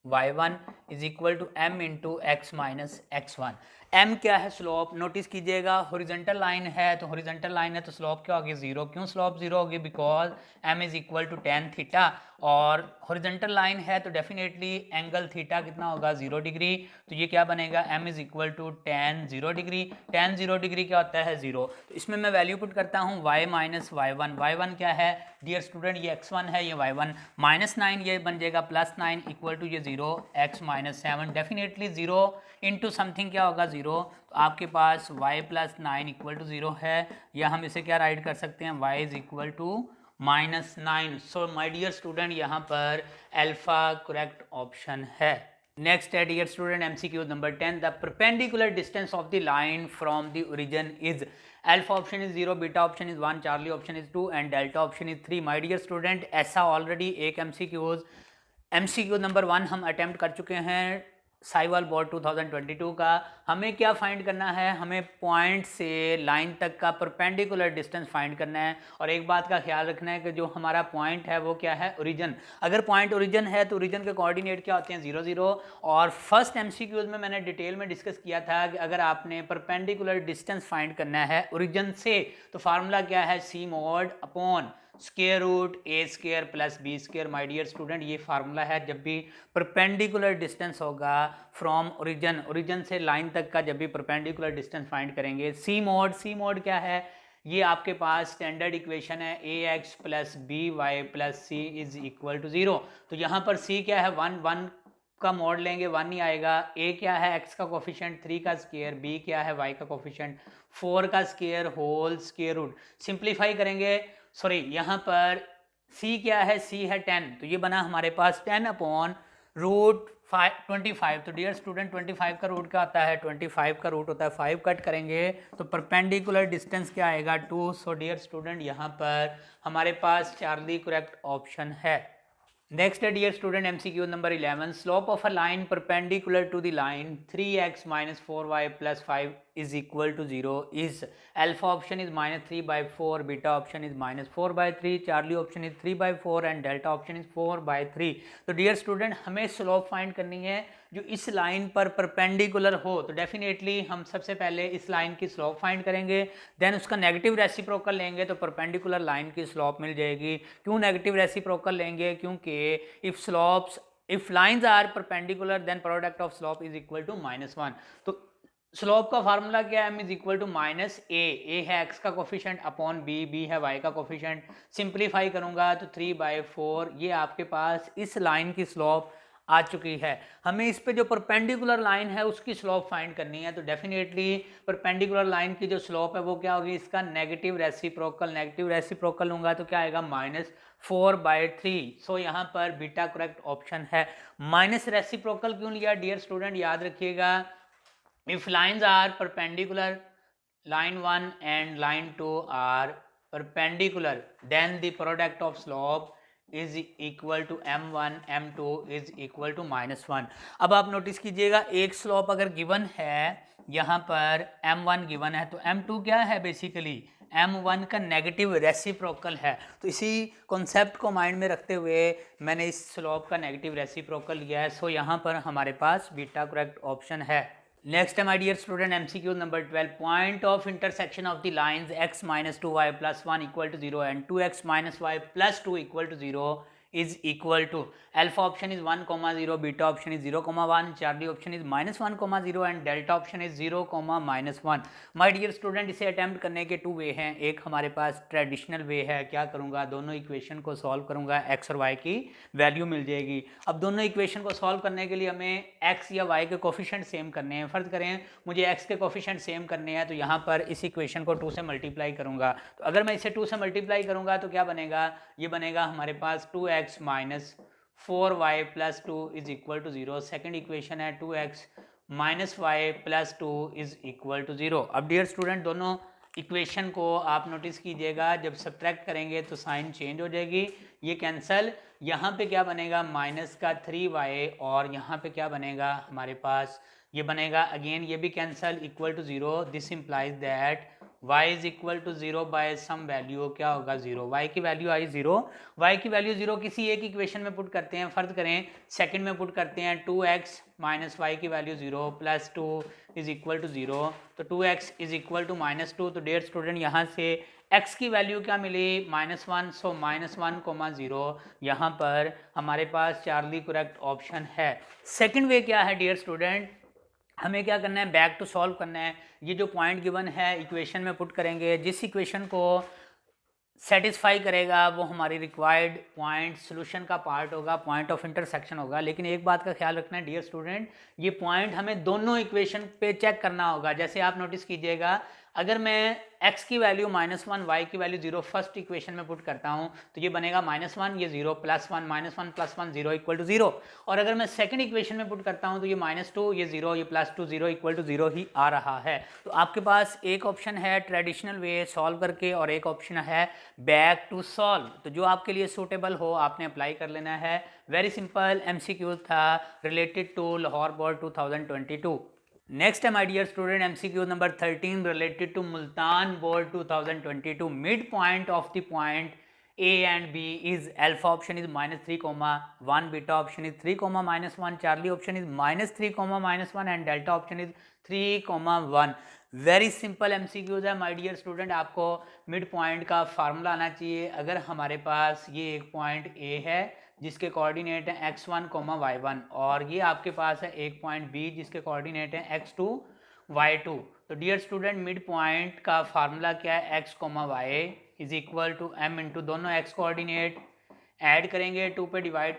y1 is equal to m into x minus x1। m क्या है, स्लोप। नोटिस कीजिएगा हॉरिजॉन्टल लाइन है तो हॉरिजॉन्टल लाइन है तो स्लोप क्या होगी, 0। क्यों स्लोप 0 होगी, because m is equal to tan theta, और हॉरिजॉन्टल लाइन है तो डेफिनेटली एंगल थीटा कितना होगा, 0 डिग्री। तो ये क्या बनेगा, m is equal to tan 0 degree. tan 0 degree क्या होता है, 0। तो इसमें मैं वैल्यू पुट करता हूँ y माइनस y1। y1 क्या है डियर स्टूडेंट, ये x1 है, ये y1, -9 ये बन जाएगा +9 इक्वल टू ये 0, x minus 7। Definitely 0 into something क्या होगा, 0। तो आपके पास y प्लस 9 इक्वल टू 0 है, या हम इसे क्या राइट कर सकते हैं, y is equal to -9। So my dear student यहाँ पर अल्फा करेक्ट ऑप्शन है। नेक्स्ट है dear student MCQ number 10, the perpendicular distance of the line from the origin is alpha option is 0, beta option is 1, Charlie option is 2 and delta option is 3। My dear student ऐसा ऑलरेडी एक एमसीक्यू नंबर 1 हम अटेम्प्ट कर चुके हैं साहिवाल बोर्ड 2022 का। हमें क्या फाइंड करना है, हमें पॉइंट से लाइन तक का परपेंडिकुलर डिस्टेंस फाइंड करना है। और एक बात का ख्याल रखना है कि जो हमारा पॉइंट है वो क्या है, ओरिजिन। अगर पॉइंट ओरिजिन है तो ओरिजिन के कोऑर्डिनेट क्या होते हैं, 0 0। और फर्स्ट एमसीक्यूज में मैंने डिटेल में डिस्कस किया था कि अगर आपने परपेंडिकुलर डिस्टेंस फाइंड करना है ओरिजिन से तो फार्मूला क्या है, C mod upon square root A square plus B square. My dear student ये फार्मूला है जब भी परपेंडिकुलर डिस्टेंस होगा फ्रॉम ओरिजिन से लाइन तक का, जब भी परपेंडिकुलर डिस्टेंस फाइंड करेंगे। सी मोड क्या है, ये आपके पास स्टैंडर्ड इक्वेशन है A X plus B Y plus C is equal to 0। तो यहाँ पर सी क्या है, 1 का मोड लेंगे 1 ही आएगा। ए क्या है, एक्स का कोफिशिएंट 3 का स्क्वायर, बी क्या है, वाई का कोफिशिएंट 4 का square whole square root. Simplify करेंगे, सॉरी यहाँ पर c क्या है, c है 10, तो ये बना हमारे पास 10 अपॉन रूट 25। तो डियर स्टूडेंट 25 का रूट क्या आता है, 25 का रूट होता है 5, कट करेंगे तो परपेंडिकुलर डिस्टेंस क्या आएगा, 2। सो डियर स्टूडेंट यहाँ पर हमारे पास चार्ली करेक्ट ऑप्शन है। नेक्स्ट है dear student MCQ number 11, slope of a line perpendicular to the line 3x minus 4y plus 5 is equal to 0 is alpha option is -3/4, beta option is -4/3, charlie option is 3/4 and delta option is 4/3। तो डियर स्टूडेंट हमें स्लोप फाइंड करनी है जो इस लाइन पर परपेंडिकुलर हो। तो डेफिनेटली हम सबसे पहले इस लाइन की स्लोप फाइंड करेंगे, देन उसका नेगेटिव रेसिप्रोकल लेंगे तो परपेंडिकुलर लाइन की स्लोप मिल जाएगी। क्यों नेगेटिव रेसिप्रोकल लेंगे, क्योंकि if lines are perpendicular then product of slope is equal to -1। तो स्लोप का फार्मूला क्या है, m is equal to -a है x का कोफिशिएंट अपॉन b है y का कोफिशिएंट। सिंप्लीफाई करूंगा तो 3/4, ये आपके पास इस लाइन की स्लोप आ चुकी है। हमें इस पे जो परपेंडिकुलर लाइन है उसकी स्लोप फाइंड करनी है। तो डेफिनेटली परपेंडिकुलर लाइन की जो स्लोप है वो क्या होगी, इसका नेगेटिव रेसिप्रोकल लूंगा तो क्या आएगा, -4/3। सो यहाँ पर बीटा करेक्ट ऑप्शन है। माइनस रेसिप्रोकल क्यों लिया डियर स्टूडेंट, याद रखिएगा, if lines are perpendicular, line 1 and line 2 are perpendicular, then the product of slope is equal to m1, m2 is equal to -1। अब आप नोटिस कीजिएगा, एक स्लोप अगर गिवन है, यहाँ पर m1 गिवन है, तो m2 क्या है, बेसिकली m1 का नेगेटिव रेसिप्रोकल है। तो इसी कॉन्सेप्ट को माइंड में रखते हुए मैंने इस स्लोप का नेगेटिव रेसिप्रोकल लिया है। सो यहाँ पर हमारे पास बीटा करेक्ट ऑप्शन है। नेक्स्ट है my dear student, MCQ number 12, point of intersection of the lines x minus 2y plus 1 equal to 0 and 2x minus y plus 2 equal to 0 is equal to alpha option is 1, 0, beta option is 0, 1, charlie option is -1, 0 and delta option is 0, -1। My dear student, इसे अटेम्प्ट करने के 2 वे हैं। एक हमारे पास ट्रेडिशनल वे है, क्या करूँगा, दोनों इक्वेशन को सॉल्व करूँगा, x और y की वैल्यू मिल जाएगी। अब दोनों इक्वेशन को सॉल्व करने के लिए हमें x या y के कोफिशिएंट सेम करने हैं। फर्ज करें मुझे x के कोफिशिएंट सेम करने हैं, तो यहाँ पर इस इक्वेशन को 2 से मल्टीप्लाई करूँगा। तो अगर मैं इसे 2 से मल्टीप्लाई करूँगा तो क्या बनेगा, ये बनेगा हमारे पास 2x minus 4y plus 2 is equal to 0। Second equation है 2x minus y plus 2 is equal to 0। अब डियर स्टूडेंट, दोनों इक्वेशन को आप नोटिस कीजिएगा, जब सब्ट्रैक्ट करेंगे तो साइन चेंज हो जाएगी, ये कैंसल। यहाँ पे क्या बनेगा, माइनस का 3y और यहाँ पे क्या बनेगा हमारे पास, ये बनेगा अगेन, ये भी cancel, equal to 0। This implies that y is equal to 0 by some value, क्या होगा 0, y की वैल्यू आई 0, y की वैल्यू 0 किसी एक इक्वेशन में पुट करते हैं। फर्ज करें सेकंड में पुट करते हैं, 2x माइनस वाई की value 0 plus 2 is equal to 0, तो 2x इज इक्वल टू -2। तो डियर स्टूडेंट, यहाँ से x की वैल्यू क्या मिली, -1, सो -1, 0 यहाँ पर हमारे पास चार्ली करेक्ट ऑप्शन है। सेकंड वे क्या है डियर स्टूडेंट, हमें क्या करना है, बैक टू सॉल्व करना है। ये जो पॉइंट गिवन है इक्वेशन में पुट करेंगे, जिस इक्वेशन को सेटिस्फाई करेगा वो हमारी रिक्वायर्ड पॉइंट सोल्यूशन का पार्ट होगा, पॉइंट ऑफ इंटरसेक्शन होगा। लेकिन एक बात का ख्याल रखना है डियर स्टूडेंट, ये पॉइंट हमें दोनों इक्वेशन पे चेक करना होगा। जैसे आप नोटिस कीजिएगा, अगर मैं x की वैल्यू -1, y की वैल्यू 0 फर्स्ट इक्वेशन में पुट करता हूं तो ये बनेगा -1, ये 0, +1, -1 + 1 0 इक्वल टू 0। और अगर मैं सेकंड इक्वेशन में पुट करता हूं तो ये -2, ये 0, ये +2 0 इक्वल टू 0 ही आ रहा है। तो आपके पास एक ऑप्शन है ट्रेडिशनल वे सॉल्व करके और एक ऑप्शन है बैक टू सॉल्व। तो जो आपके लिए सूटेबल हो आपने अप्लाई कर लेना है। वेरी सिंपल MCQ था related to Lahore board 2022। Next है my dear student, MCQ number 13 related to Multan board 2022। Midpoint of the point A and B is alpha option is -3, 1, beta option is 3, -1, charlie option is -3, -1 and delta option is 3, 1। Very simple MCQs है माय डियर स्टूडेंट। आपको मिड पॉइंट का फार्मूला आना चाहिए। अगर हमारे पास ये एक पॉइंट A है जिसके कोऑर्डिनेट है x1, y1 और ये आपके पास है एक पॉइंट B जिसके कोऑर्डिनेट है x2, y2। तो डियर स्टूडेंट, मिड पॉइंट का फार्मूला क्या है, x, y is equal to m into दोनों x कोऑर्डिनेट ऐड करेंगे 2 पे डिवाइड,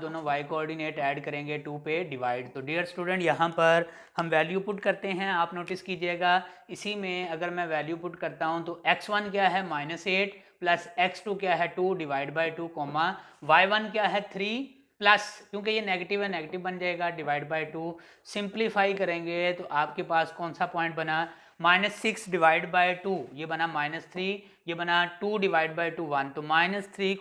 दोनों y कोऑर्डिनेट ऐड करेंगे 2 पे डिवाइड। तो डियर स्टूडेंट, यहाँ पर हम वैल्यू पुट करते हैं। आप नोटिस कीजिएगा, इसी में अगर मैं वैल्यू पुट करता हूँ तो x1 क्या है -8 प्लस x2 क्या है 2 डिवाइड बाई 2, y1 क्या है 3 प्लस, क्योंकि ये नेगेटिव है नेगेटिव बन जाएगा, डिवाइड बाई 2। सिंप्लीफाई करेंगे तो आपके पास कौन सा पॉइंट बना, -6 डिवाइड बाई 2, ये बना -3, ये बना 2 डिवाइड बाई 2 1, तो -3,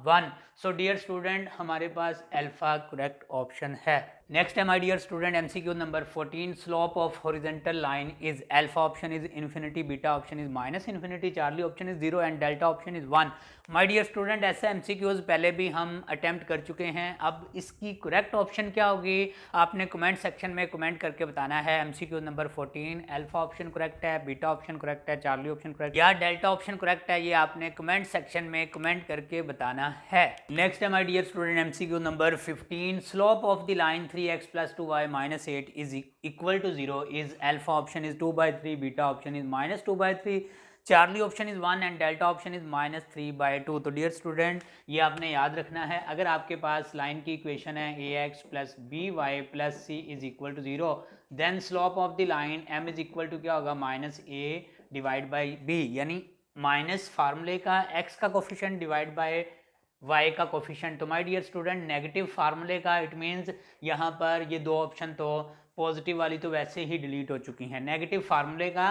1। सो डियर स्टूडेंट, हमारे पास अल्फा करेक्ट ऑप्शन है। नेक्स्ट है my dear student, MCQ number 14, slope of horizontal line is alpha option is infinity, beta option is -infinity, Charlie option is 0 and delta option is 1। My dear student, ऐसे MCQs पहले भी हम अटेम्प्ट कर चुके हैं। अब इसकी करेक्ट ऑप्शन क्या होगी आपने कमेंट सेक्शन में कमेंट करके बताना है। MCQ number 14, alpha option correct है, बीटा ऑप्शन करेक्ट है, चार्ली ऑप्शन करेक्ट या डेल्टा ऑप्शन करेक्ट है, ये आपने कमेंट सेक्शन में कमेंट करके बताना है। नेक्स्ट है my dear student, MCQ number 15, slope of the line 3x + 2y - 8 is equal to 0 is alpha option is 2/3, beta option is -2/3, Charlie option is 1 and delta option is -3/2। तो डियर स्टूडेंट, ये आपने याद रखना है। अगर आपके पास लाइन की इक्वेशन है ax + by + c is equal to 0, then slope of the line m is equal to क्या होगा, -a डिवाइड बाई b, यानी माइनस फार्मूले का x का कोफिशिएंट डिवाइड बाय y का कोफिशिएंट। तो माय डियर स्टूडेंट, नेगेटिव फार्मूले का इट मीन्स यहाँ पर ये दो ऑप्शन तो पॉजिटिव वाली तो वैसे ही डिलीट हो चुकी हैं। नेगेटिव फार्मूले का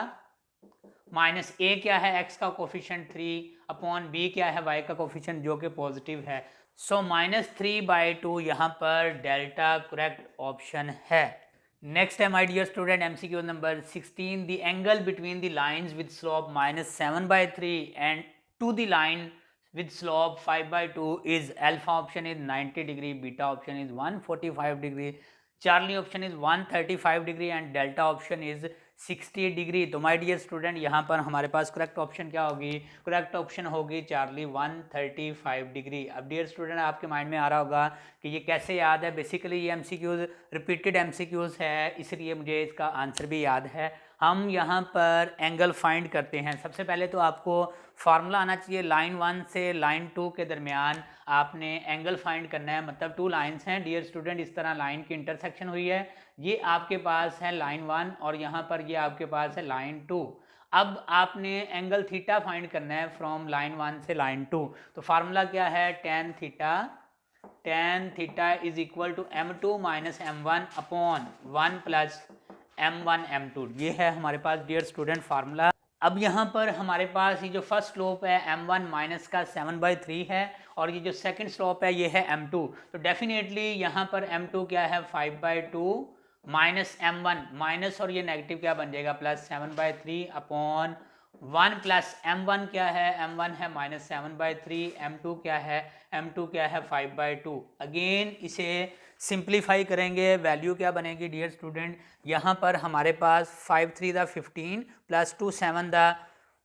माइनस ए क्या है, एक्स का कोफिशिएंट 3 अपॉन बी क्या है, वाई का कोफिशिएंट जो कि पॉजिटिव है। सो -3/2 यहाँ पर डेल्टा करेक्ट ऑप्शन है। नेक्स्ट है my dear student MCQ number 16, the angle between the lines with slope -7/3 and to the line with slope 5/2 is alpha option is 90 degree, beta option is 145 degree, Charlie option is 135 degree and delta option is 60 degree. तो माय डियर स्टूडेंट यहाँ पर हमारे पास करेक्ट ऑप्शन क्या होगी, करेक्ट ऑप्शन होगी चार्ली 135 डिग्री। अब डियर स्टूडेंट आपके माइंड में आ रहा होगा कि ये कैसे याद है, बेसिकली ये एमसीक्यूज रिपीटेड एमसीक्यूज है इसलिए मुझे इसका आंसर भी याद है। हम यहाँ पर एंगल फाइंड करते हैं। सबसे पहले तो आपको फार्मूला आना चाहिए, लाइन 1 से लाइन 2 के दरमियान आपने एंगल फाइंड करना है, मतलब टू लाइंस हैं डियर स्टूडेंट, इस तरह लाइन की इंटरसेक्शन हुई है, ये आपके पास है लाइन 1 और यहाँ पर ये आपके पास है लाइन 2। अब आपने एंगल थीटा फाइंड करना है फ्रॉम लाइन 1 से लाइन 2। तो फार्मूला क्या है, tan theta is equal to m2 minus m1 upon 1 plus m1 m2, ये है हमारे पास डियर स्टूडेंट फार्मूला। अब यहाँ पर हमारे पास ये जो फर्स्ट स्लोप है m1 माइनस का 7/3 है और ये जो सेकंड स्लोप है ये है m2, तो डेफिनेटली यहाँ पर m2 क्या है 5/2 माइनस m1 माइनस और ये नेगेटिव क्या बन जाएगा प्लस 7/3 अपॉन 1 प्लस m1 क्या है, m1 है -7/3, m2 क्या है, m2 क्या है 5/2। अगेन इसे सिंप्लीफाई करेंगे, वैल्यू क्या बनेगी डियर स्टूडेंट, यहाँ पर हमारे पास 5 3 दा 15 प्लस 2 7 दा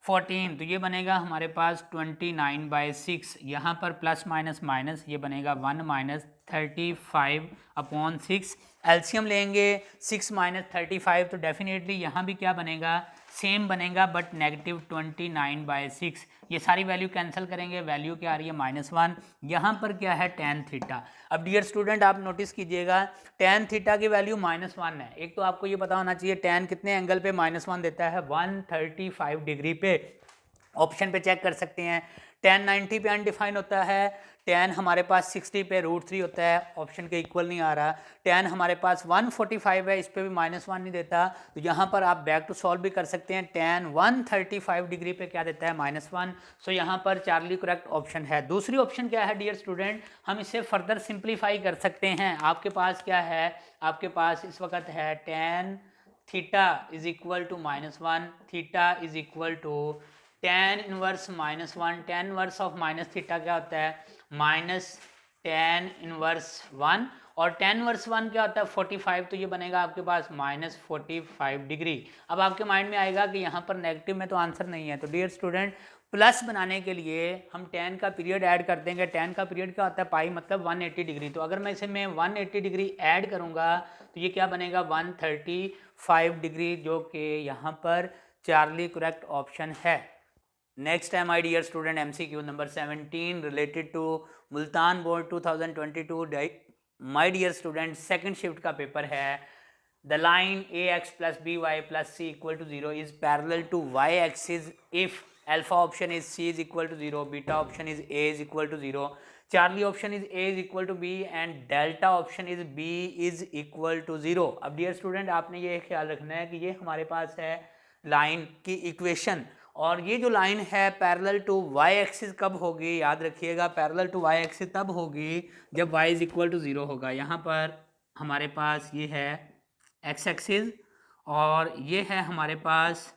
14, तो ये बनेगा हमारे पास 29/6, यहाँ पर प्लस माइनस माइनस ये बनेगा 1 माइनस 35/6, एलसीएम लेंगे 6 माइनस 35, तो डेफिनेटली यहाँ भी क्या बनेगा, सेम बनेगा बट नेगेटिव 29/6। ये सारी वैल्यू कैंसिल करेंगे, वैल्यू क्या आ रही है -1, यहाँ पर क्या है टेन थीटा। अब डियर स्टूडेंट आप नोटिस कीजिएगा टेन थीटा की वैल्यू -1 है। एक तो आपको ये पता होना चाहिए टेन कितने एंगल पे -1 देता है, 135 डिग्री पे। ऑप्शन पे चेक कर सकते हैं, टेन 90 पे अनडिफाइन होता है, टेन हमारे पास 60 पे √3 होता है, ऑप्शन के इक्वल नहीं आ रहा। टेन हमारे पास 145 है, इस पे भी -1 नहीं देता, तो यहाँ पर आप बैक टू सॉल्व भी कर सकते हैं। टेन 135 डिग्री पे क्या देता है -1, सो यहाँ पर चार्ली करेक्ट ऑप्शन है। दूसरी ऑप्शन क्या है डियर स्टूडेंट, हम इसे फर्दर सिंप्लीफाई कर सकते हैं। आपके पास क्या है, आपके पास इस वक्त है tan theta is equal to -1, theta is equal to tan inverse -1, tan inverse of minus theta क्या होता है माइनस टेन इनवर्स 1 और टेन इनवर्स 1 क्या होता है 45, तो ये बनेगा आपके पास -45 डिग्री। अब आपके माइंड में आएगा कि यहाँ पर नेगेटिव में तो आंसर नहीं है, तो डियर स्टूडेंट प्लस बनाने के लिए हम टेन का पीरियड ऐड कर देंगे। टेन का पीरियड क्या होता है पाई मतलब 180 डिग्री, तो अगर मैं इसे 180 डिग्री ऐड करूँगा तो ये क्या बनेगा 135 डिग्री, जो कि यहाँ पर चार्ली करेक्ट ऑप्शन है। नेक्स्ट है my dear student MCQ number 17 related to Multan board 2022। My dear student second shift का पेपर है। The line ax plus by plus c equal to 0 is parallel to y axis if alpha option is c is equal to 0, beta option is a is equal to 0, Charlie option is a is equal to b and delta option is b is equal to 0। अब डियर स्टूडेंट आपने ये ख्याल रखना है कि ये हमारे पास है लाइन की इक्वेशन, और ये जो लाइन है पैरेलल टू y एक्सिस कब होगी, याद रखिएगा पैरेलल टू y एक्सिस तब होगी जब y इज इक्वल टू 0 होगा। यहाँ पर हमारे पास ये है x एक्सिस और ये है हमारे पास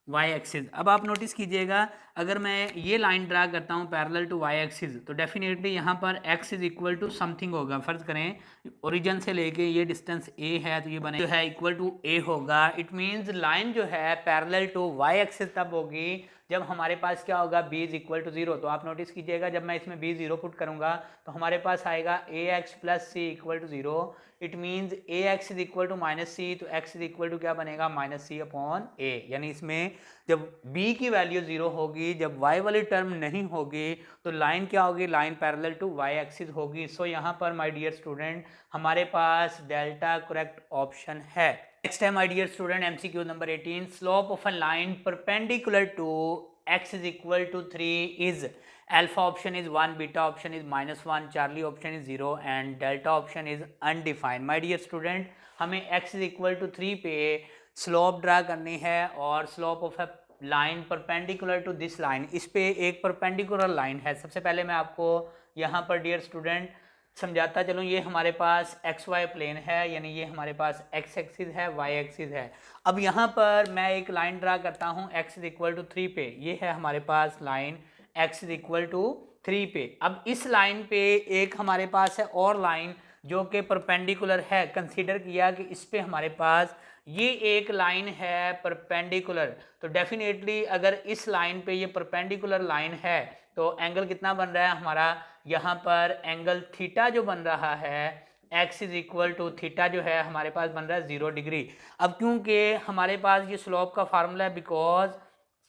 y एक्सिस। अब आप नोटिस कीजिएगा अगर मैं ये लाइन ड्रा करता हूँ पैरेलल टू y एक्सिस तो डेफिनेटली यहाँ पर x is equal to something होगा। फर्ज करें ओरिजिन से लेके ये डिस्टेंस a है तो ये बने जो है इक्वल टू a होगा। इट मीन्स लाइन जो है पैरेलल टू y एक्सिस तब होगी जब हमारे पास क्या होगा b इज इक्वल टू 0। तो आप नोटिस कीजिएगा जब मैं इसमें b 0 पुट करूंगा तो हमारे पास आएगा ax plus C equal to 0। It means ax is equal to minus C, तो x इज इक्वल टू क्या बनेगा माइनस सी अपॉन a। यानी इसमें जब b की वैल्यू 0 होगी, जब y वाली टर्म नहीं होगी, तो लाइन क्या होगी, line parallel to y axis होगी। सो यहाँ पर माय डियर स्टूडेंट हमारे पास डेल्टा करेक्ट ऑप्शन है। नेक्स्ट है my dear student MCQ number 18, slope of a line perpendicular to x is equal to 3 is alpha option is 1, beta option is -1, Charlie option is 0 and delta option is undefined। my dear student हमें x is equal to 3 पे स्लोप ड्रा करनी है और slope of a line perpendicular to this line, इस पे एक परपेंडिकुलर लाइन है। सबसे पहले मैं आपको यहाँ पर डियर स्टूडेंट समझाता चलूँ, ये हमारे पास एक्स वाई प्लेन है, यानी ये हमारे पास एक्स एक्सिस है, वाई एक्सिस है। अब यहाँ पर मैं एक लाइन ड्रा करता हूँ एक्स इज इक्वल टू 3 पे, ये है हमारे पास line X is equal to 3 पे। अब इस लाइन पे एक हमारे पास है और लाइन जो कि परपेंडिकुलर है, कंसीडर किया कि इस पे हमारे पास ये एक लाइन है परपेंडिकुलर, तो डेफिनेटली अगर इस लाइन पे ये परपेंडिकुलर लाइन है तो एंगल कितना बन रहा है हमारा, यहाँ पर एंगल थीटा जो बन रहा है x is equal to theta जो है हमारे पास बन रहा है 0 डिग्री। अब क्योंकि हमारे पास ये स्लोप का फार्मूला है, because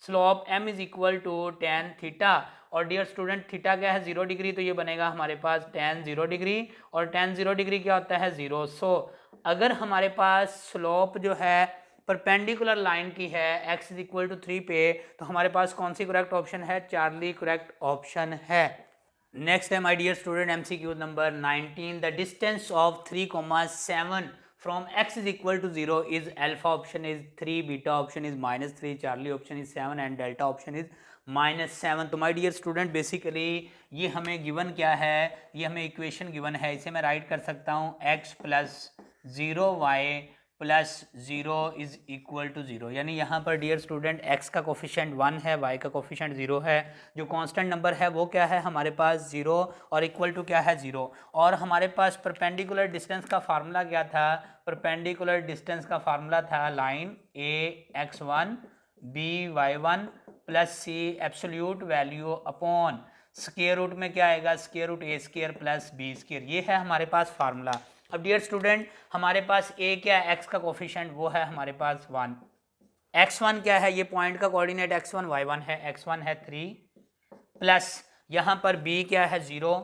slope m is equal to tan theta, और डियर स्टूडेंट थीटा क्या है 0 डिग्री, तो ये बनेगा हमारे पास tan 0 डिग्री, और tan 0 डिग्री क्या होता है 0। सो अगर हमारे पास स्लोप जो है परपेंडिकुलर लाइन की है x इज इक्वल टू 3 पे, तो हमारे पास कौन सी करेक्ट ऑप्शन है, चार्ली करेक्ट ऑप्शन है। नेक्स्ट है my dear student MCQ number 19, the distance of 3,7 from x is equal to 0 is alpha option is 3, beta option is -3, Charlie option is 7 and delta option is -7। तो माय डियर स्टूडेंट बेसिकली ये हमें गिवन क्या है, ये हमें इक्वेशन गिवन है, इसे मैं राइट कर सकता हूँ x plus 0y plus 0 is equal to 0, यानी यहाँ पर डियर स्टूडेंट x का कोफिशिएंट 1 है, y का कोफिशिएंट 0 है, जो कांस्टेंट नंबर है वो क्या है हमारे पास 0, और इक्वल टू क्या है 0। और हमारे पास परपेंडिकुलर डिस्टेंस का फार्मूला क्या था, परपेंडिकुलर डिस्टेंस का फार्मूला था line a x1 b y1 plus c absolute value upon square root में क्या आएगा, square root a square plus b square, ये है हमारे पास फार्मूला। अब डियर स्टूडेंट हमारे पास a क्या है, x का कोफिशिएंट वो है हमारे पास 1, x1 क्या है, ये पॉइंट का कोऑर्डिनेट x1 y1 है, x1 है 3 प्लस यहाँ पर b क्या है 0,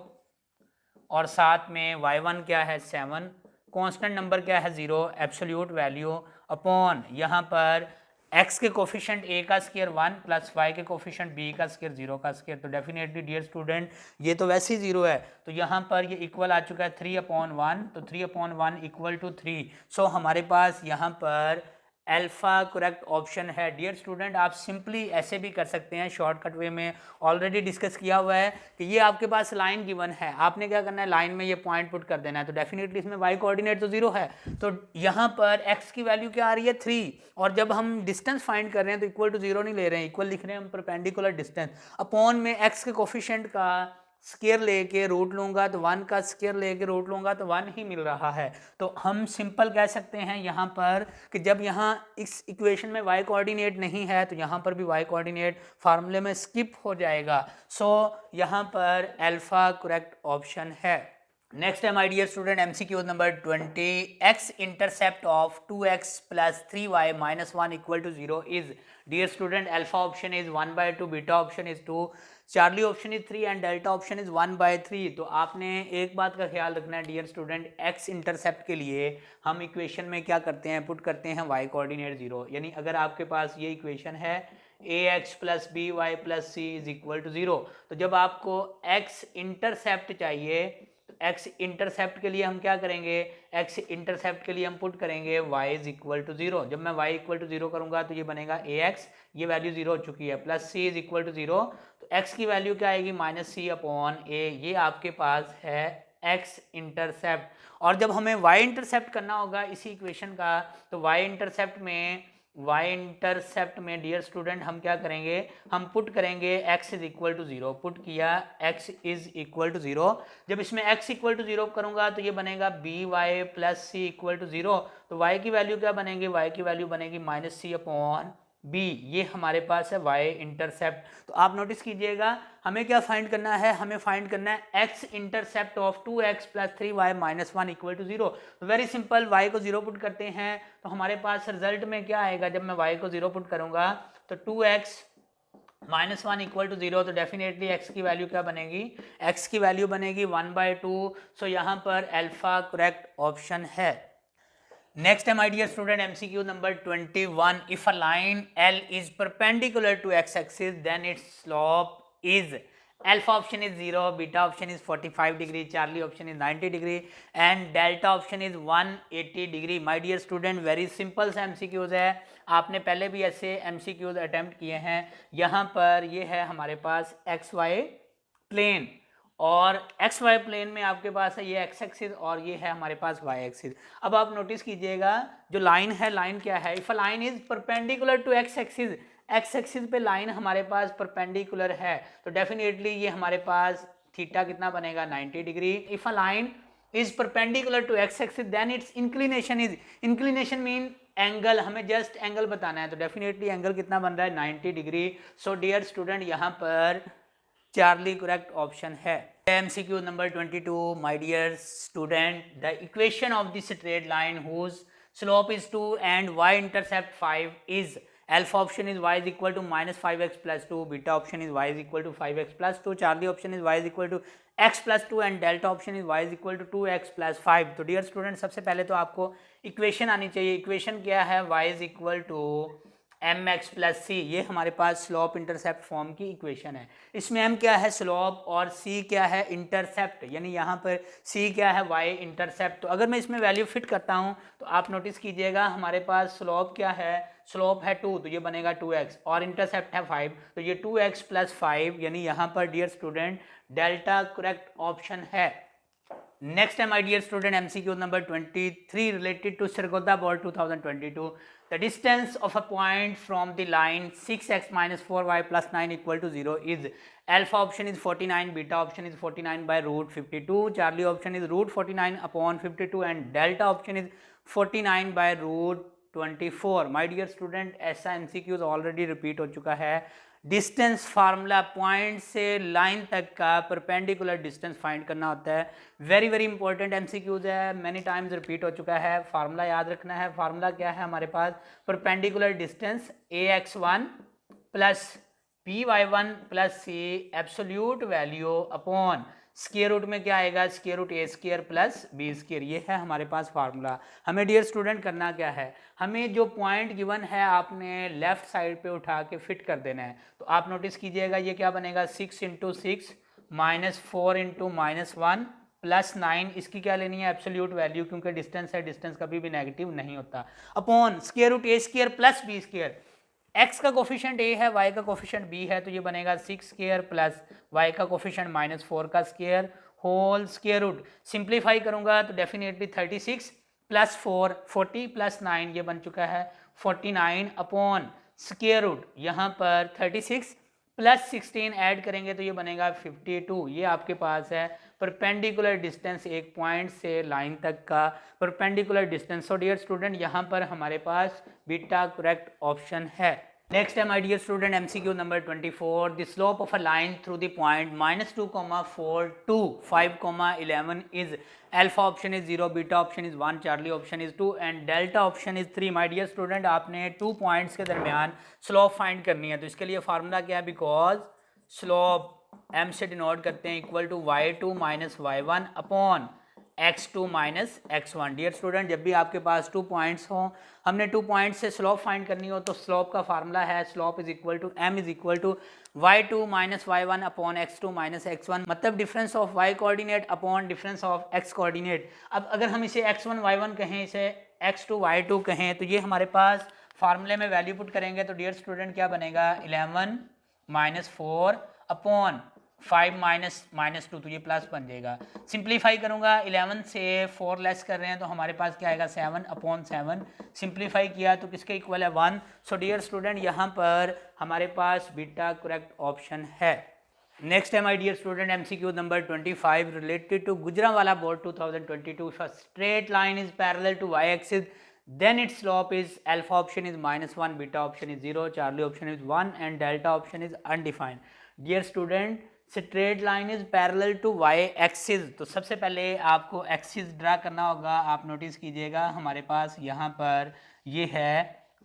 और साथ में y1 क्या है 7, कांस्टेंट नंबर क्या है 0, एब्सोल्यूट वैल्यू अपॉन यहाँ पर x के कोफिशिएंट a का स्क्वायर 1 प्लस y के कोफिशिएंट b का स्क्वायर 0 का स्क्वायर, तो डेफिनेटली डियर स्टूडेंट ये तो वैसे ही 0 है, तो यहाँ पर ये इक्वल आ चुका है 3/1, तो 3/1 इक्वल टू 3। सो हमारे पास यहाँ पर अल्फा करेक्ट ऑप्शन है। डियर स्टूडेंट आप सिंपली ऐसे भी कर सकते हैं, शॉर्टकट वे में ऑलरेडी डिस्कस किया हुआ है कि ये आपके पास लाइन गिवन है, आपने क्या करना है लाइन में ये पॉइंट पुट कर देना है, तो डेफिनेटली इसमें y कोऑर्डिनेट तो 0 है, तो यहाँ पर x की वैल्यू क्या आ रही है 3, और जब हम डिस्टेंस फाइंड कर रहे हैं तो इक्वल टू 0 नहीं ले रहे हैं, इक्वल लिख रहे हैं हम परपेंडिकुलर डिस्टेंस, अपॉन में x के कोफिशिएंट का स्क्वायर लेके रूट लूंगा तो 1 का स्क्वायर लेके रूट लूंगा तो 1 ही मिल रहा है। तो हम सिंपल कह सकते हैं यहाँ पर कि जब यहाँ इस इक्वेशन में y कोऑर्डिनेट नहीं है तो यहाँ पर भी y कोऑर्डिनेट फार्मूले में स्किप हो जाएगा। सो यहाँ पर अल्फा करेक्ट ऑप्शन है। नेक्स्ट है my dear student MCQ number 20, x intercept of 2x plus 3y minus 1 equal to 0 is, dear student alpha option is 1/2, beta option is 2, Charlie option is 3 and delta option is 1/3। तो आपने एक बात का ख्याल रखना है डियर स्टूडेंट, x इंटरसेप्ट के लिए हम इक्वेशन में क्या करते हैं, पुट करते हैं y कोऑर्डिनेट 0, यानी अगर आपके पास ये इक्वेशन है ax plus B Y plus C is equal to 0, तो जब आपको x इंटरसेप्ट चाहिए तो x इंटरसेप्ट के लिए हम क्या करेंगे, x इंटरसेप्ट के लिए हम पुट करेंगे y इज इक्वल टू 0। जब मैं y इक्वल टू 0 करूंगा तो ये बनेगा ax, ये वैल्यू 0 हो चुकी है, plus c is equal to 0, तो x की वैल्यू क्या आएगी -c अपॉन a, ये आपके पास है x इंटरसेप्ट। और जब हमें y इंटरसेप्ट करना होगा इसी इक्वेशन का, तो y इंटरसेप्ट में डियर स्टूडेंट हम क्या करेंगे, हम पुट करेंगे x is equal to 0, put किया x इज इक्वल टू 0, जब इसमें x इक्वल टू 0 करूंगा तो ये बनेगा b Y plus C equal to 0, तो y की वैल्यू क्या बनेगी, y की वैल्यू बनेगी -c अपॉन b, ये हमारे पास है y इंटरसेप्ट। तो आप नोटिस कीजिएगा हमें क्या फाइंड करना है, हमें फाइंड करना है x intercept of 2x plus 3y minus 1 equal to 0। तो वेरी सिंपल, y को 0 पुट करते हैं तो हमारे पास रिजल्ट में क्या आएगा, जब मैं y को 0 पुट करूंगा तो 2x माइनस 1 इक्वल टू 0, तो डेफिनेटली x की वैल्यू क्या बनेगी, x की वैल्यू बनेगी 1/2। सो यहाँ पर अल्फा करेक्ट ऑप्शन है। नेक्स्ट है my dear student MCQ number 21, if a line L is perpendicular to x axis then its slope is Alpha option is 0, beta option is 45 degree, Charlie option is 90 degree and delta option is 180 degree. My dear student, very simple सा MCQs है, आपने पहले भी ऐसे MCQs अटेम्प्ट किए हैं. यहाँ पर ये है हमारे पास XY प्लेन और XY प्लेन में आपके पास है ये X एक्सिस और ये है हमारे पास Y एक्सिस. अब आप नोटिस कीजिएगा जो लाइन है, लाइन क्या है? If a line is perpendicular to X axis, x axis पे लाइन हमारे पास परपेंडिकुलर है तो डेफिनेटली ये हमारे पास थीटा कितना बनेगा 90 degree. If a line is perpendicular to x axis then its inclination is, inclination mean angle, हमें जस्ट एंगल बताना है तो डेफिनेटली एंगल कितना बन रहा है 90 डिग्री. सो डियर स्टूडेंट यहाँ पर चार्ली करेक्ट ऑप्शन है. MCQ number 22 my dear student, the equation of the straight line whose slope is 2 and y intercept 5 is alpha option is y is equal to minus 5x plus 2, beta option is y is equal to 5x plus 2, Charlie option is y is equal to x plus 2 and delta option is y is equal to 2x plus 5. तो डियर स्टूडेंट सबसे पहले तो आपको इक्वेशन आनी चाहिए. इक्वेशन क्या है? y is equal to mx plus C, ये हमारे पास स्लोप इंटरसेप्ट फॉर्म की इक्वेशन है. इसमें m क्या है? स्लोप और c क्या है? इंटरसेप्ट, यानी यहाँ पर c क्या है? y intercept. तो अगर मैं इसमें वैल्यू फिट करता हूँ तो आप नोटिस कीजिएगा हमारे पास स्लोप क्या है? स्लोप है 2 तो ये बनेगा 2x और इंटरसेप्ट है 5 तो ये 2x प्लस 5, यानी यहाँ पर dear student delta correct option है. नेक्स्ट है my dear student MCQ number 23 related to Sargodha board 2022. The distance of a point from the line 6x minus 4y plus 9 equal to 0 is alpha option is 49, beta option is 49 by root 52, Charlie option is root 49 upon 52 and delta option is 49 by root 24. My dear student ऐसा MCQs ऑलरेडी रिपीट हो चुका है. डिस्टेंस फार्मूला पॉइंट से लाइन तक का परपेंडिकुलर डिस्टेंस फाइंड करना होता है. वेरी वेरी इंपॉर्टेंट MCQs है, मैनी टाइम्स रिपीट हो चुका है. फार्मूला याद रखना है. फार्मूला क्या है हमारे पास? Perpendicular distance ax1 plus by1 plus c absolute value upon square root में क्या आएगा? Square root a square plus b square. ये है हमारे पास फार्मूला. हमें डियर स्टूडेंट करना क्या है? हमें जो पॉइंट गिवन है आपने लेफ्ट साइड पे उठा के फिट कर देना है. तो आप नोटिस कीजिएगा ये क्या बनेगा? 6 into 6 minus 4 into minus 1 plus 9, इसकी क्या लेनी है? एब्सोल्यूट वैल्यू, क्योंकि डिस्टेंस है, डिस्टेंस कभी भी नेगेटिव नहीं होता. Upon square root a square plus b square. x का कोफिशिएंट a है, y का कोफिशिएंट b है तो ये बनेगा 6 स्क्वायर प्लस y का कोफिशिएंट माइनस 4 का square whole square root. Simplify करूंगा तो डेफिनेटली 36 प्लस 4 40 प्लस 9 ये बन चुका है 49 अपॉन स्क्वायर रूट. यहाँ पर 36 प्लस 16 ऐड करेंगे तो ये बनेगा 52. ये आपके पास है परपेंडिकुलर डिस्टेंस, एक पॉइंट से लाइन तक का perpendicular distance. So dear student यहाँ पर हमारे पास बीटा करेक्ट ऑप्शन है. नेक्स्ट है my dear student MCQ number 24. The slope of a line through the point -2, 4 to 5, 11 is alpha option is 0, beta option is 1, Charlie option is 2 and delta option is 3. My dear student आपने 2 पॉइंट्स के दरमियान स्लोप फाइंड करनी है. तो इसके लिए फार्मूला क्या है? बिकॉज स्लोप m से डिनोट करते हैं equal to y2 minus y1 upon x2 minus x1. Dear student जब भी आपके पास 2 पॉइंट्स हों, हमने 2 पॉइंट्स से स्लोप फाइंड करनी हो तो स्लोप का फार्मूला है slope is equal to m is equal to y2 minus y1 upon x2 minus x1, मतलब difference of y coordinate upon difference of x coordinate. अब अगर हम इसे x1 y1 कहें, इसे x2 y2 कहें तो ये हमारे पास फार्मूले में वैल्यू पुट करेंगे तो डियर स्टूडेंट क्या बनेगा? 11 माइनस 4 अपॉन 5 माइनस 2 तो ये प्लस बन जाएगा. सिंप्लीफाई करूंगा 11 से 4 लेस कर रहे हैं तो हमारे पास क्या आएगा? 7 अपॉन 7. सिंप्लीफाई किया तो किसके इक्वल है? 1. सो डियर स्टूडेंट यहाँ पर हमारे पास बीटा करेक्ट ऑप्शन है. नेक्स्ट है my dear student MCQ number 25 related to Gujranwala board 2022. If a straight line is parallel to y axis then its slope is alpha option is -1, beta option is 0, Charlie option is 1 and delta option is undefined. Dear student, straight line is parallel to y axis. तो सबसे पहले आपको एक्सिस ड्रा करना होगा. आप नोटिस कीजिएगा हमारे पास यहाँ पर ये है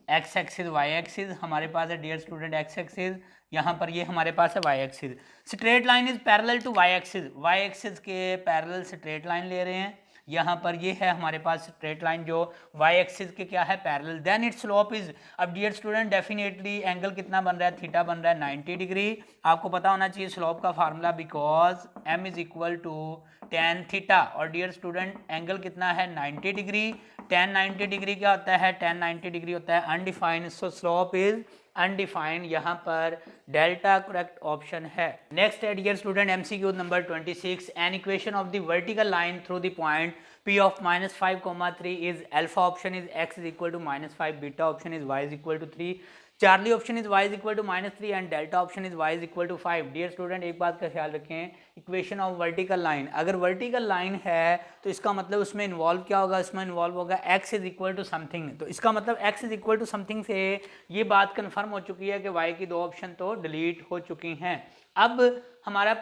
x एक्सिस y एक्सिस, हमारे पास है डियर स्टूडेंट x एक्सिस, यहाँ पर ये हमारे पास है y axis. Straight line is parallel to y axis, y axis के पैरेलल स्ट्रेट लाइन ले रहे हैं. यहाँ पर ये है हमारे पास स्ट्रेट लाइन जो वाई एक्सिस के क्या है parallel, then its slope is, अब डियर स्टूडेंट डेफिनेटली एंगल कितना बन रहा है, थीटा बन रहा है 90 डिग्री। आपको पता होना चाहिए स्लोप का formula, because m is equal to tan theta, और डियर स्टूडेंट एंगल कितना है 90 डिग्री, tan 90 डिग्री क्या होता है, tan 90 डिग्री होता है undefined, so slope is undefined, यहाँ पर डेल्टा करेक्ट ऑप्शन है। नेक्स्ट है dear student MCQ number 26, an equation of the vertical line through the point p of -5, 3 is alpha option is x is equal to -5, beta option is y is equal to 3, Charlie option is y is equal to -3 and delta option is y is equal to 5। Dear student एक बात का ख्याल रखें, इक्वेशन ऑफ वर्टिकल लाइन, अगर वर्टिकल लाइन है तो इसका मतलब उसमें इन्वॉल्व क्या होगा, इसमें इन्वॉल्व होगा x is equal to something, तो इसका मतलब x is equal to something से ये बात कंफर्म हो चुकी है कि y की दो ऑप्शन तो डिलीट हो चुकी हैं। अब हमारे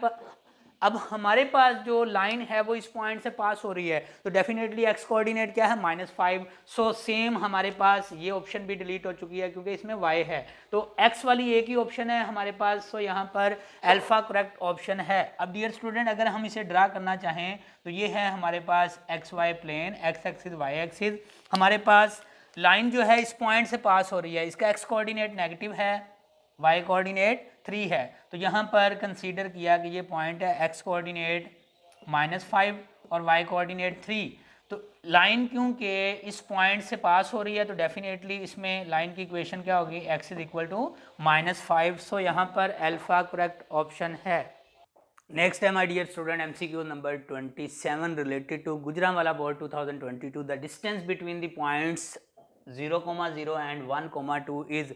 पास जो लाइन है वो इस पॉइंट से पास हो रही है, तो डेफिनेटली एक्स कोऑर्डिनेट क्या है -5, सो सेम हमारे पास ये ऑप्शन भी डिलीट हो चुकी है क्योंकि इसमें y है, तो x वाली एक ही ऑप्शन है हमारे पास, सो यहाँ पर अल्फा करेक्ट ऑप्शन है। अब डियर स्टूडेंट अगर हम इसे ड्रा करना चाहें तो ये है हमारे पास X Y plane, X axis Y axis, हमारे पास लाइन जो है इस पॉइंट से पास हो रही है, इसका एक्स कोऑर्डिनेट नेगेटिव है, y कोऑर्डिनेट 3 है, तो यहाँ पर कंसीडर किया कि ये पॉइंट है x कोऑर्डिनेट -5 और y कोऑर्डिनेट 3, तो लाइन क्योंकि इस पॉइंट से पास हो रही है तो डेफिनेटली इसमें लाइन की इक्वेशन क्या होगी, x is equal to -5, so यहाँ पर अल्फा करेक्ट ऑप्शन है। नेक्स्ट है my dear student MCQ number 27 related to Gujranwala board 2022, the distance between the points 0,0 and 1,2 is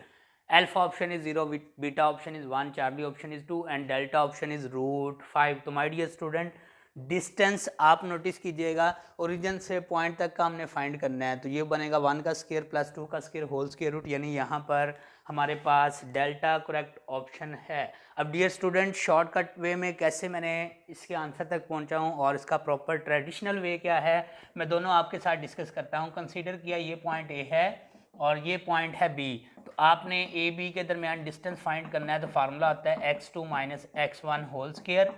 alpha option is 0, beta option is 1, charlie option is 2 and delta option is √5। तो माय डियर स्टूडेंट डिस्टेंस आप नोटिस कीजिएगा, ओरिजिन से पॉइंट तक का हमने फाइंड करना है, तो ये बनेगा 1 का स्क्वायर प्लस 2 का स्क्वायर होल स्क्वायर रूट, यानी यहाँ पर हमारे पास डेल्टा करेक्ट ऑप्शन है। अब डियर स्टूडेंट शॉर्टकट वे में कैसे मैंने इसके आंसर तक पहुँचा हूँ और इसका प्रॉपर ट्रेडिशनल वे क्या है, मैं दोनों आपके साथ डिस्कस करता हूँ। कंसीडर किया ये पॉइंट ए है और ये पॉइंट है बी, तो आपने ए बी के दरमियान डिस्टेंस फाइंड करना है, तो फार्मूला होता है x2 - x1 whole square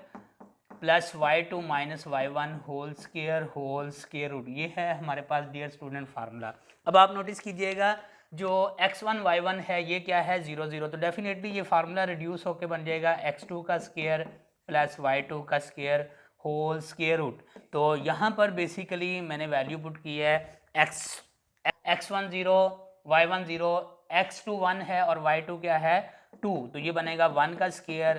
plus y2 - y1 whole square root, ये है हमारे पास डियर स्टूडेंट फार्मूला। अब आप नोटिस कीजिएगा जो x1 y1 है ये क्या है 0 0, तो डेफिनेटली ये फार्मूला रिड्यूस होकर बन जाएगा x2 का स्क्वायर प्लस y2 का स्क्वायर होल स्क्वायर रूट। तो यहाँ पर बेसिकली मैंने वैल्यू पुट की है x1 0, y1 0, x2 1 है और y2 क्या है 2, तो ये बनेगा 1 का स्क्वायर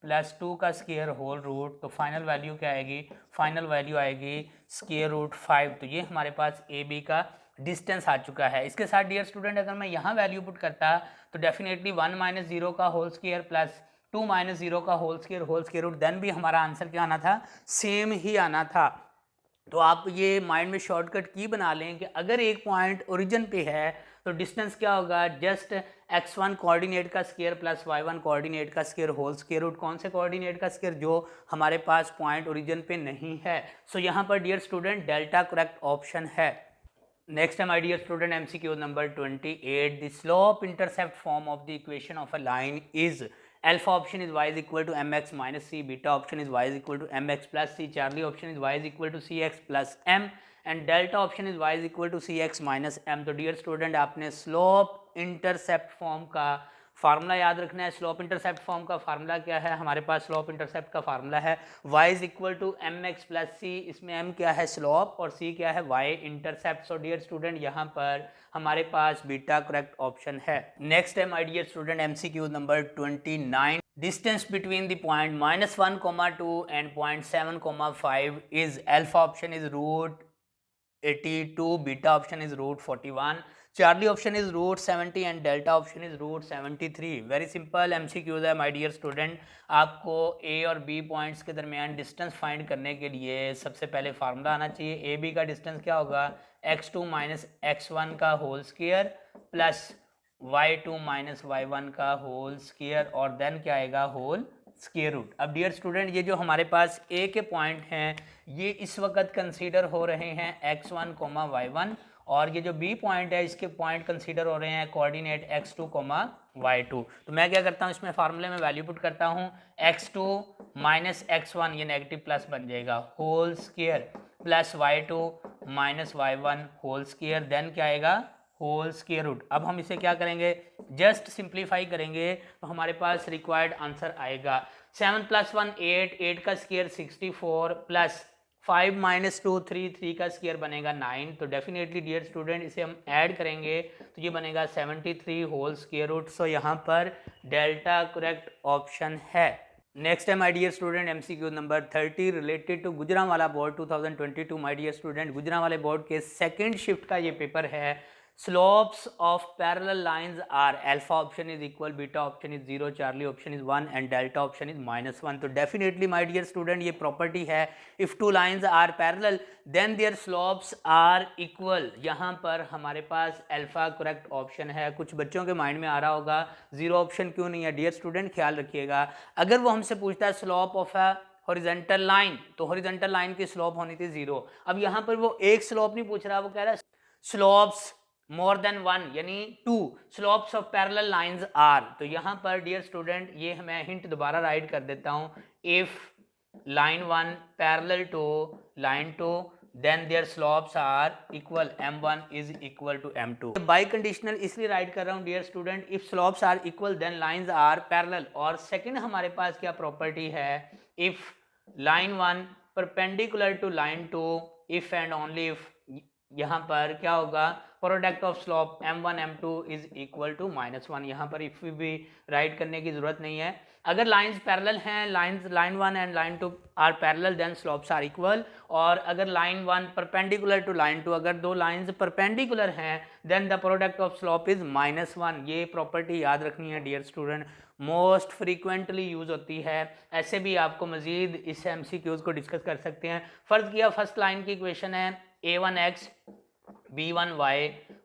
प्लस 2 का स्क्वायर होल रूट, तो फाइनल वैल्यू क्या आएगी, फाइनल वैल्यू आएगी √5। तो ये हमारे पास ए बी का डिस्टेंस आ चुका है। इसके साथ डियर स्टूडेंट अगर मैं यहाँ वैल्यू पुट करता तो डेफिनेटली 1 - 0 का होल स्क्वायर प्लस 2 - 0 का होल स्क्वायर रूट, देन भी हमारा आंसर क्या आना था, सेम ही आना था। तो आप ये माइंड में शॉर्टकट की बना लें कि अगर एक पॉइंट ओरिजिन पे है तो डिस्टेंस क्या होगा, जस्ट x1 कोऑर्डिनेट का स्क्वायर प्लस y1 कोऑर्डिनेट का स्क्वायर होल स्क्वायर रूट, कौन से कोऑर्डिनेट का स्क्वायर, जो हमारे पास पॉइंट ओरिजिन पे नहीं है। सो यहाँ पर dear student delta correct option है। नेक्स्ट है my dear student MCQ number 28, the slope intercept form of the equation of a line is alpha option is y is equal to mx minus c, beta option is y is equal to mx plus c, charlie option is y is equal to cx plus m and delta option is y is equal to cx minus m। तो डियर स्टूडेंट आपने स्लोप इंटरसेप्ट फॉर्म का फार्मूला याद रखना है। स्लोप इंटरसेप्ट फॉर्म का फार्मूला क्या है, हमारे पास स्लोप इंटरसेप्ट का फार्मूला है y is equal to mx plus c, इसमें m क्या है स्लोप और c क्या है y intercept. So dear student यहाँ पर हमारे पास बीटा करेक्ट ऑप्शन है। नेक्स्ट है my dear student MCQ number 29, distance between the point -1,2 and point 7,5 is alpha option is √82, beta option is √41, charlie option is √70 and delta option is √73। Very simple MCQs है माय डियर स्टूडेंट। आपको ए और बी पॉइंट्स के दरमियान डिस्टेंस फाइंड करने के लिए सबसे पहले फार्मूला आना चाहिए। ए बी का डिस्टेंस क्या होगा, x2 - x1 का whole square plus y2 - y1 का होल स्क्वायर और देन क्या आएगा होल स्क्वायर रूट। अब डियर स्टूडेंट ये जो हमारे पास ए के पॉइंट हैं ये इस वक्त कंसीडर हो रहे हैं x1, y1 और ये जो बी पॉइंट है इसके पॉइंट कंसीडर हो रहे हैं कोऑर्डिनेट x2, y2। तो मैं क्या करता हूँ इसमें फार्मूले में वैल्यू पुट करता हूँ x2 - x1, ये नेगेटिव प्लस बन जाएगा whole square plus y2 minus y1 whole square, then क्या आएगा होल स्क्वायर रूट। अब हम इसे क्या करेंगे, जस्ट सिंप्लीफाई करेंगे तो हमारे पास रिक्वायर्ड आंसर आएगा 7 + 1 8, 8 का स्क्वायर 64 प्लस 5 - 2 3, 3 का स्क्वायर बनेगा 9। तो डेफिनेटली डियर स्टूडेंट इसे हम ऐड करेंगे तो ये बनेगा 73 होल स्क्वायर रूट। सो यहाँ पर डेल्टा करेक्ट ऑप्शन है। नेक्स्ट है my dear student MCQ number 30 related to Gujranwala board 2022। My dear student Gujranwala board के सेकंड शिफ्ट का ये पेपर है। Slopes of parallel lines are, alpha option is equal, beta option is 0, charlie option is 1 and delta option is -1। तो डेफिनेटली माय डियर स्टूडेंट ये प्रॉपर्टी है, if two lines are parallel then their slopes are equal. यहाँ पर हमारे पास अल्फा करेक्ट ऑप्शन है। कुछ बच्चों के माइंड में आ रहा होगा 0 ऑप्शन क्यों नहीं है। डियर स्टूडेंट ख्याल रखिएगा, अगर वो हमसे पूछता है slope of a horizontal line, तो हॉरिजॉन्टल लाइन की स्लोप होनी थी 0। अब यहाँ पर वो एक स्लोप नहीं पूछ रहा, वो कह रहा है स्लोप्स मोर देन 1 यानी 2 slopes of parallel lines are. तो यहाँ पर डियर स्टूडेंट ये मैं हिंट दोबारा राइट कर देता हूँ, if line 1 parallel to line 2 then their slopes are equal, m1 is equal to m2। Biconditional इसलिए राइट कर रहा हूँ dear student, if slopes are equal then lines are parallel. और सेकंड हमारे पास क्या प्रॉपर्टी है, if line 1 perpendicular to line 2 if and only if, यहाँ पर क्या होगा product of slope m1 m2 is equal to -1। यहाँ पर इफ भी राइट करने की जरूरत नहीं है। अगर लाइंस पैरेलल हैं, line 1 and line 2 are parallel then slopes are equal. और अगर लाइन 1 परपेंडिकुलर टू लाइन 2, अगर दो लाइंस परपेंडिकुलर हैं then the product of slope is -1। ये प्रॉपर्टी याद रखनी है dear student, most frequently use होती है। ऐसे भी आपको मजीद इस एमसीक्यूज को डिस्कस कर सकते हैं। फर्ज किया फर्स्ट लाइन की इक्वेशन है a1x b1y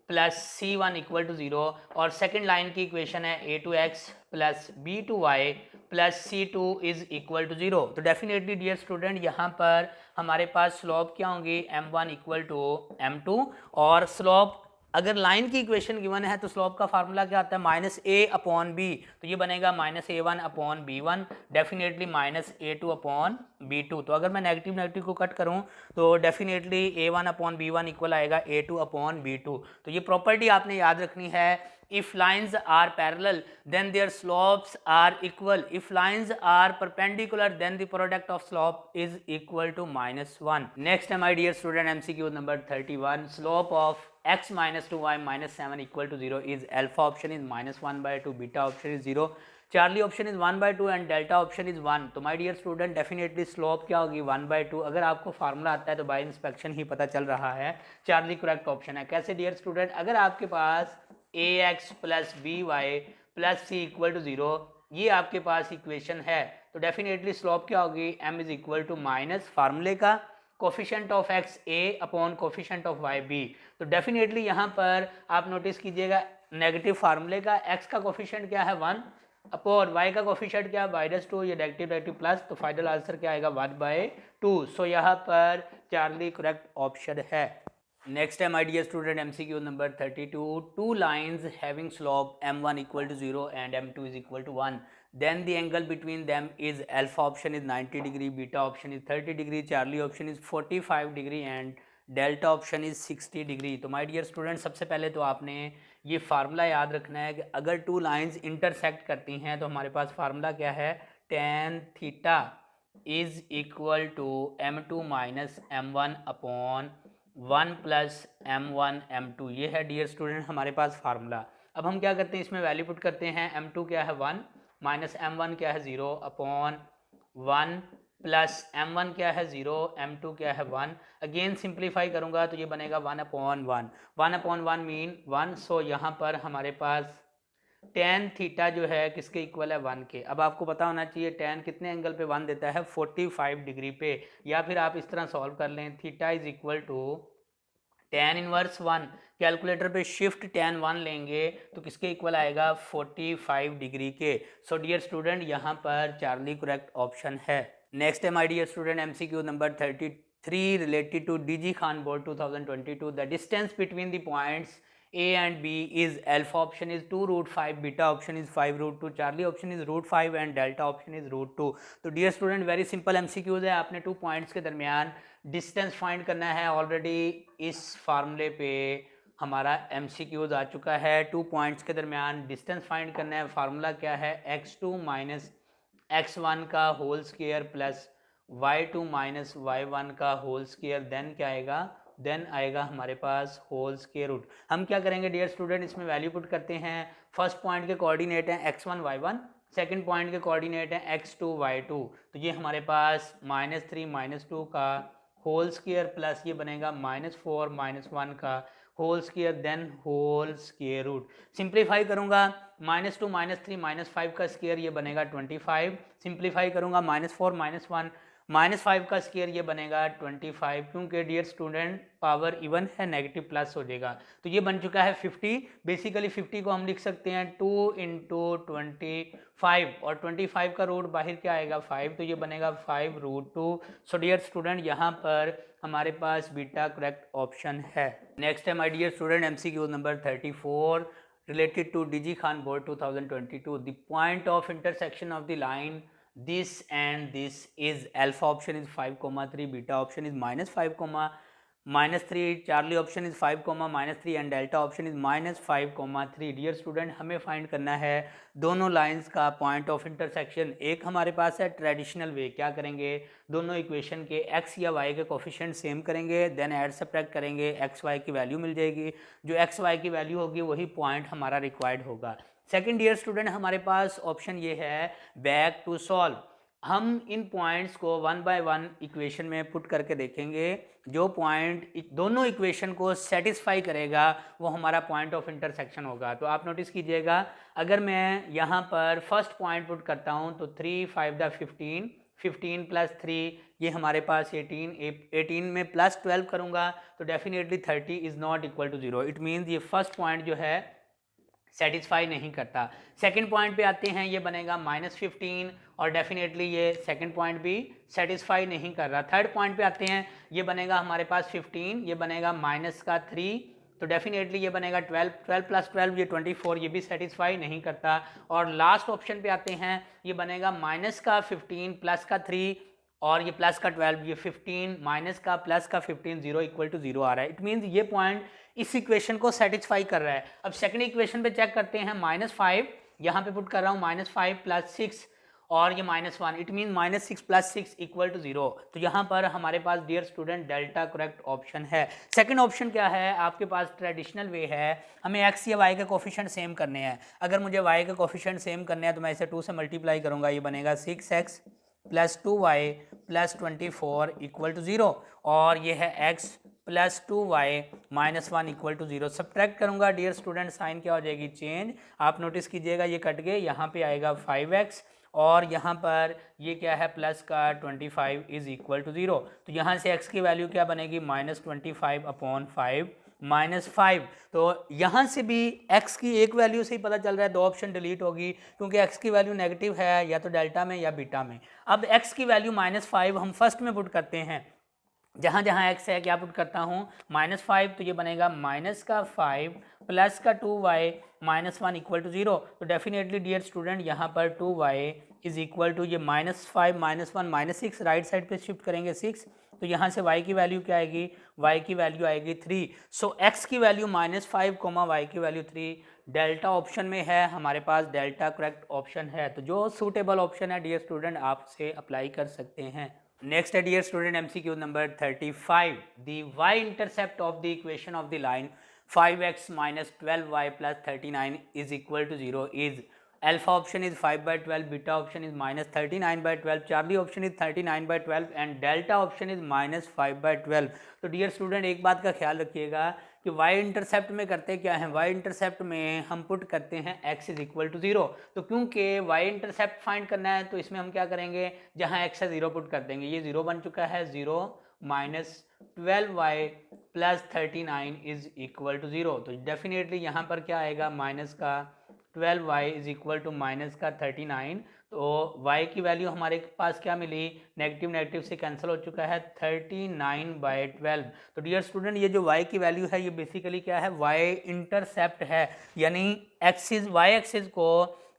plus c1 equal to 0 और सेकेंड लाइन की इक्वेशन है a2x plus b2y plus c2 is equal to 0। तो डेफिनेटली डियर स्टूडेंट यहाँ पर हमारे पास स्लोप क्या होंगी, m1 इक्वल टू m2। और स्लोप अगर लाइन की इक्वेशन गिवन है तो स्लोप का फार्मूला क्या आता है, -a/b। तो ये बनेगा -a1/b1, डेफिनेटली -a2/b2। तो अगर मैं नेगेटिव नेगेटिव को कट करूं तो डेफिनेटली a1/b1 इक्वल आएगा a2/b2। तो ये प्रॉपर्टी आपने याद रखनी है, if lines are parallel then their slopes are equal, if lines are perpendicular then the product of slope is equal to -1। next my dear student MCQ number 31, slope of x minus 2y minus 7 equal to 0 is alpha option is -1/2, beta option is 0, charlie option is 1/2 and delta option is 1। तो my dear student definitely slope क्या होगी 1/2। अगर आपको फार्मूला आता है तो बाय इंस्पेक्शन ही पता चल रहा है, चार्ली करेक्ट ऑप्शन है। कैसे डियर स्टूडेंट, अगर आपके पास ax plus by plus c equal to 0 ये आपके पास इक्वेशन है तो डेफिनेटली स्लोप क्या होगी, m is equal to minus फार्मूले का coefficient of x a upon coefficient of y b। तो डेफिनेटली यहाँ पर आप नोटिस कीजिएगा नेगेटिव फार्मूले का x का कोफिशिएंट क्या है 1 अपॉन y का कोफिशिएंट क्या है -2, ये नेगेटिव नेगेटिव प्लस, तो फाइनल आंसर क्या आएगा 1/2। सो यहाँ पर चार्ली करेक्ट ऑप्शन है। नेक्स्ट है my dear student MCQ number 32, two lines having slope m1 equal to 0 and m2 is equal to 1 then the angle between them is alpha option is 90 degree, beta option is 30 degree, charlie option is 45 degree and delta option is 60 degree. तो माय डियर स्टूडेंट सबसे पहले तो आपने ये फार्मूला याद रखना है कि अगर टू लाइंस इंटरसेक्ट करती हैं तो हमारे पास फार्मूला क्या है, tan theta is equal to m2 minus m1 upon 1 plus m1 m2। ये है डियर स्टूडेंट हमारे पास फार्मूला। अब हम क्या करते हैं, इसमें वैल्यू पुट करते हैं, m2 क्या है 1 माइनस m1 क्या है 0 अपॉन 1 प्लस m1 क्या है 0 m2 क्या है 1। अगेन सिंप्लीफाई करूंगा तो ये बनेगा 1/1, 1/1 मीन 1। सो यहाँ पर हमारे पास tan थीटा जो है किसके इक्वल है 1 के। अब आपको पता होना चाहिए tan कितने एंगल पे 1 देता है 45 डिग्री पे, या फिर आप इस तरह सॉल्व कर लें, theta is equal to tan inverse 1, calculator पे शिफ्ट tan 1 लेंगे तो किसके इक्वल आएगा 45 डिग्री के। सो डियर स्टूडेंट यहाँ पर चार्ली करेक्ट ऑप्शन है। नेक्स्ट है my dear student MCQ number 33 related to DG Khan board 2022, the distance between the points A and B is alpha option is 2 root 5, beta option is 5 root 2, Charlie option is root 5 and delta option is root 2. तो dear student very simple MCQs है, आपने 2 पॉइंट्स के दरमियान डिस्टेंस फाइंड करना है. ऑलरेडी इस फार्मूले पे हमारा MCQs आ चुका है. 2 पॉइंट्स के दरमियान डिस्टेंस फाइंड करना है. फार्मूला क्या है? x2 माइनस x1 का whole square plus y2 minus y1 का होल स्क्वायर, देन क्या आएगा? देन आएगा हमारे पास होल स्क्वायर रूट. हम क्या करेंगे डियर स्टूडेंट, इसमें वैल्यू पुट करते हैं. फर्स्ट पॉइंट के कोऑर्डिनेट हैं x1 y1, सेकंड पॉइंट के कोऑर्डिनेट हैं x2 y2. तो ये हमारे पास -3 -2 का होल स्क्वायर प्लस ये बनेगा -4 -1 का whole square, then whole square root. Simplify करूंगा, -2 -3 -5 का स्क्वायर ये बनेगा 25. सिंप्लीफाई करूंगा -4 -1 -5 का स्क्वायर ये बनेगा 25. क्योंकि डियर स्टूडेंट पावर इवन है, नेगेटिव प्लस हो जाएगा. तो ये बन चुका है 50. बेसिकली 50 को हम लिख सकते हैं 2 × 25 और 25 का रूट बाहर क्या आएगा? 5. तो ये बनेगा 5 रूट 2. सो डियर स्टूडेंट यहाँ पर हमारे पास बीटा करेक्ट ऑप्शन है. नेक्स्ट है my dear student MCQ number 34 related to DG Khan board 2022. The point of intersection of the line this and this is alpha option is 5,3, beta option is -5, -3, Charlie option is 5, -3 and delta option is -5,3. Dear student हमें फाइंड करना है दोनों लाइंस का पॉइंट ऑफ इंटरसेक्शन. एक हमारे पास है ट्रेडिशनल वे. क्या करेंगे? दोनों इक्वेशन के x या y के कोफिशिएंट सेम करेंगे, देन ऐड सब्ट्रैक्ट करेंगे, x y की वैल्यू मिल जाएगी. जो x y की वैल्यू होगी वही पॉइंट हमारा रिक्वायर्ड होगा. सेकेंड डियर स्टूडेंट हमारे पास ऑप्शन ये है बैक टू सॉल्व. हम इन पॉइंट्स को 1 बाय 1 इक्वेशन में पुट करके देखेंगे. जो पॉइंट दोनों इक्वेशन को सेटिस्फाई करेगा वो हमारा पॉइंट ऑफ इंटरसेक्शन होगा. तो आप नोटिस कीजिएगा, अगर मैं यहाँ पर फर्स्ट पॉइंट पुट करता हूँ तो 3 5 15, 15 + 3 ये हमारे पास 18 में प्लस 12 करूँगा तो definitely 30 is not equal to 0. It means ये फर्स्ट पॉइंट जो है सेटिस्फाई नहीं करता. सेकंड पॉइंट पे आते हैं, ये बनेगा -15 और डेफिनेटली ये सेकंड पॉइंट भी सेटिस्फाई नहीं कर रहा. थर्ड पॉइंट पे आते हैं, ये बनेगा हमारे पास 15, ये बनेगा -3 तो डेफिनेटली ये बनेगा 12, 12 + 12 ये 24, ये भी सेटिस्फाई नहीं करता. और लास्ट ऑप्शन पे आते हैं, ये बनेगा -15 +3 और ये +12, ये 15 -15 0 इक्वल टू 0 आ रहा है. इट मीन्स ये पॉइंट इस इक्वेशन को सेटिस्फाई कर रहा है. अब सेकंड इक्वेशन पे चेक करते हैं, -5 यहाँ पे पुट कर रहा हूँ, -5 + 6 और ये -1. It mean -6 + 6 equal to 0. तो यहाँ पर हमारे पास dear student delta correct option है. सेकंड ऑप्शन क्या है? आपके पास ट्रेडिशनल वे है, हमें x या y के कोफिशिएंट सेम करने हैं. अगर मुझे y के कोफिशिएंट सेम करने हैं तो मैं इसे 2 से मल्टीप्लाई करूँगा, ये बनेगा 6x + 2y + 24 इक्वल टू 0 और ये है x + 2y - 1 equal to 0. Subtract करूँगा डियर स्टूडेंट, साइन क्या हो जाएगी? चेंज. आप नोटिस कीजिएगा ये कट गए, यहाँ पे आएगा 5x और यहाँ पर ये क्या है प्लस का 25 इज़ इक्वल टू 0. तो यहाँ से x की वैल्यू क्या बनेगी? -25/5 -5. तो यहाँ से भी x की एक वैल्यू से ही पता चल रहा है 2 ऑप्शन डिलीट होगी क्योंकि x की वैल्यू नेगेटिव है या तो डेल्टा में या बीटा में. अब x की वैल्यू -5 हम फर्स्ट में पुट करते हैं. जहाँ जहाँ x है क्या पुट करता हूँ? -5 तो ये बनेगा -5 प्लस का 2y - 1 इक्वल टू 0. तो डेफिनेटली डियर स्टूडेंट यहाँ पर 2y इज़ इक्वल टू ये -5 -1 -6 राइट साइड पे शिफ्ट करेंगे 6. तो यहाँ से y की वैल्यू क्या आएगी? y की वैल्यू आएगी 3. सो x की वैल्यू -5, y की वैल्यू 3. डेल्टा ऑप्शन में है हमारे पास, डेल्टा करेक्ट ऑप्शन है. तो जो सूटेबल ऑप्शन है डियर स्टूडेंट आप से अप्लाई कर सकते हैं. नेक्स्ट है dear student MCQ number 35. The y intercept of the equation of the line 5x - 12y + 39 is equal to 0 is alpha option is 5/12, beta option is -39/12, Charlie option is 39/12 and delta option is -5/12. तो डियर स्टूडेंट एक बात का ख्याल रखिएगा कि y इंटरसेप्ट में करते क्या है? y इंटरसेप्ट में हम पुट करते हैं x इज इक्वल टू 0. तो क्योंकि y इंटरसेप्ट फाइंड करना है तो इसमें हम क्या करेंगे? जहाँ x है 0 पुट कर देंगे. ये 0 बन चुका है, 0 - 12y + 39 इज इक्वल टू 0. तो डेफिनेटली यहाँ पर क्या आएगा? माइनस का 12y इज इक्वल टू -39. तो y की वैल्यू हमारे पास क्या मिली, नेगेटिव नेगेटिव से कैंसिल हो चुका है 39/12। तो डियर स्टूडेंट ये जो y की वैल्यू है ये बेसिकली क्या है, y इंटरसेप्ट है, यानी एक्सिस y एक्सिस को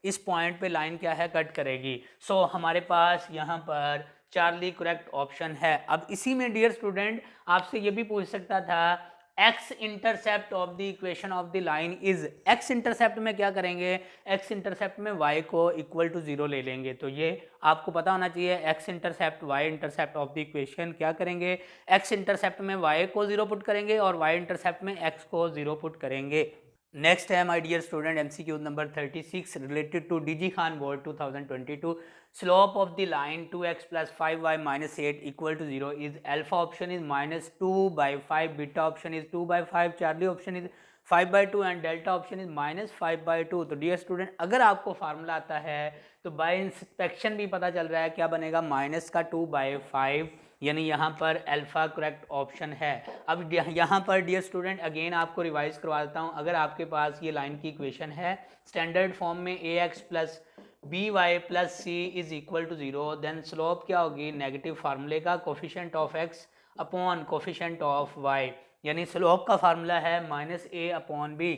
इस पॉइंट पे लाइन क्या है, कट करेगी। सो हमारे पास यहाँ पर चार्ली करेक्ट ऑप्शन है। अब इसी में डियर स्टूडेंट आपसे ये भी पूछ सकता था x intercept of the equation of the line is, x intercept में क्या करेंगे, x इंटरसेप्ट में y को इक्वल टू 0 ले लेंगे। तो ये आपको पता होना चाहिए, x intercept y intercept of the equation क्या करेंगे, x इंटरसेप्ट में y को 0 पुट करेंगे और y इंटरसेप्ट में x को 0 पुट करेंगे। नेक्स्ट है my dear student MCQ number 36 related to DG Khan board 2022। Slope of the line 2x plus 5y minus 8 equal to 0 is alpha option is minus 2/5, beta option is 2/5, charlie option is 5/2 and delta option is minus 5/2। तो डियर स्टूडेंट अगर आपको फार्मूला आता है तो बाय इंस्पेक्शन भी पता चल रहा है क्या बनेगा, माइनस का 2/5, यानी यहाँ पर अल्फा करेक्ट ऑप्शन है। अब यहाँ पर डियर स्टूडेंट अगेन आपको रिवाइज करवा देता हूँ। अगर आपके पास ये लाइन की इक्वेशन है स्टैंडर्ड फॉर्म में ax plus by plus C is equal to 0, then slope क्या होगी, नेगेटिव फार्मूले का coefficient of x upon coefficient of y, यानी स्लोप का फार्मूला है -a/b।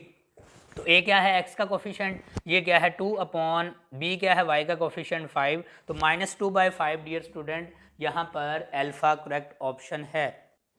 तो a क्या है x का कोफिशिएंट, ये क्या है 2 अपॉन b क्या है y का कोफिशिएंट 5, तो -2/5 डियर स्टूडेंट यहाँ पर अल्फा करेक्ट ऑप्शन है।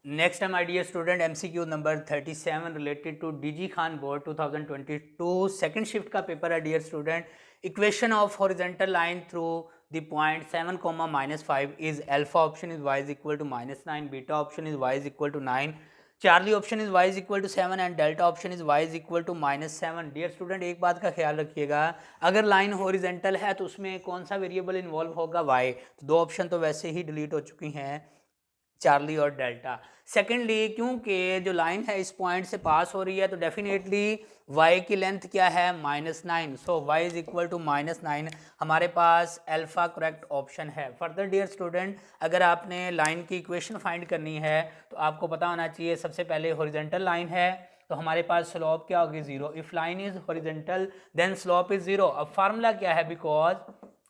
नेक्स्ट है my dear student MCQ number 37 related to DG Khan board 2022 second shift का पेपर है dear student. Equation of horizontal line through the point 7, -5 is alpha option is y is equal to -9, beta option is y is equal to 9, Charlie option is y is equal to 7 and delta option is y is equal to -7। Dear student एक बात का ख्याल रखिएगा, अगर लाइन हॉरिजॉन्टल है तो उसमें कौन सा वेरिएबल इन्वॉल्व होगा, y। तो दो ऑप्शन तो वैसे ही डिलीट हो चुकी हैं, चार्ली और डेल्टा। सेकेंडली क्योंकि जो लाइन है इस पॉइंट से पास हो रही है तो डेफिनेटली y की लेंथ क्या है, -9, सो y इज इक्वल टू -9 हमारे पास अल्फा करेक्ट ऑप्शन है। फर्दर डियर स्टूडेंट अगर आपने लाइन की इक्वेशन फाइंड करनी है तो आपको पता होना चाहिए, सबसे पहले हॉरिजॉन्टल लाइन है तो हमारे पास स्लोप क्या होगी, 0। If line is horizontal then slope is 0। अब फार्मूला क्या है, because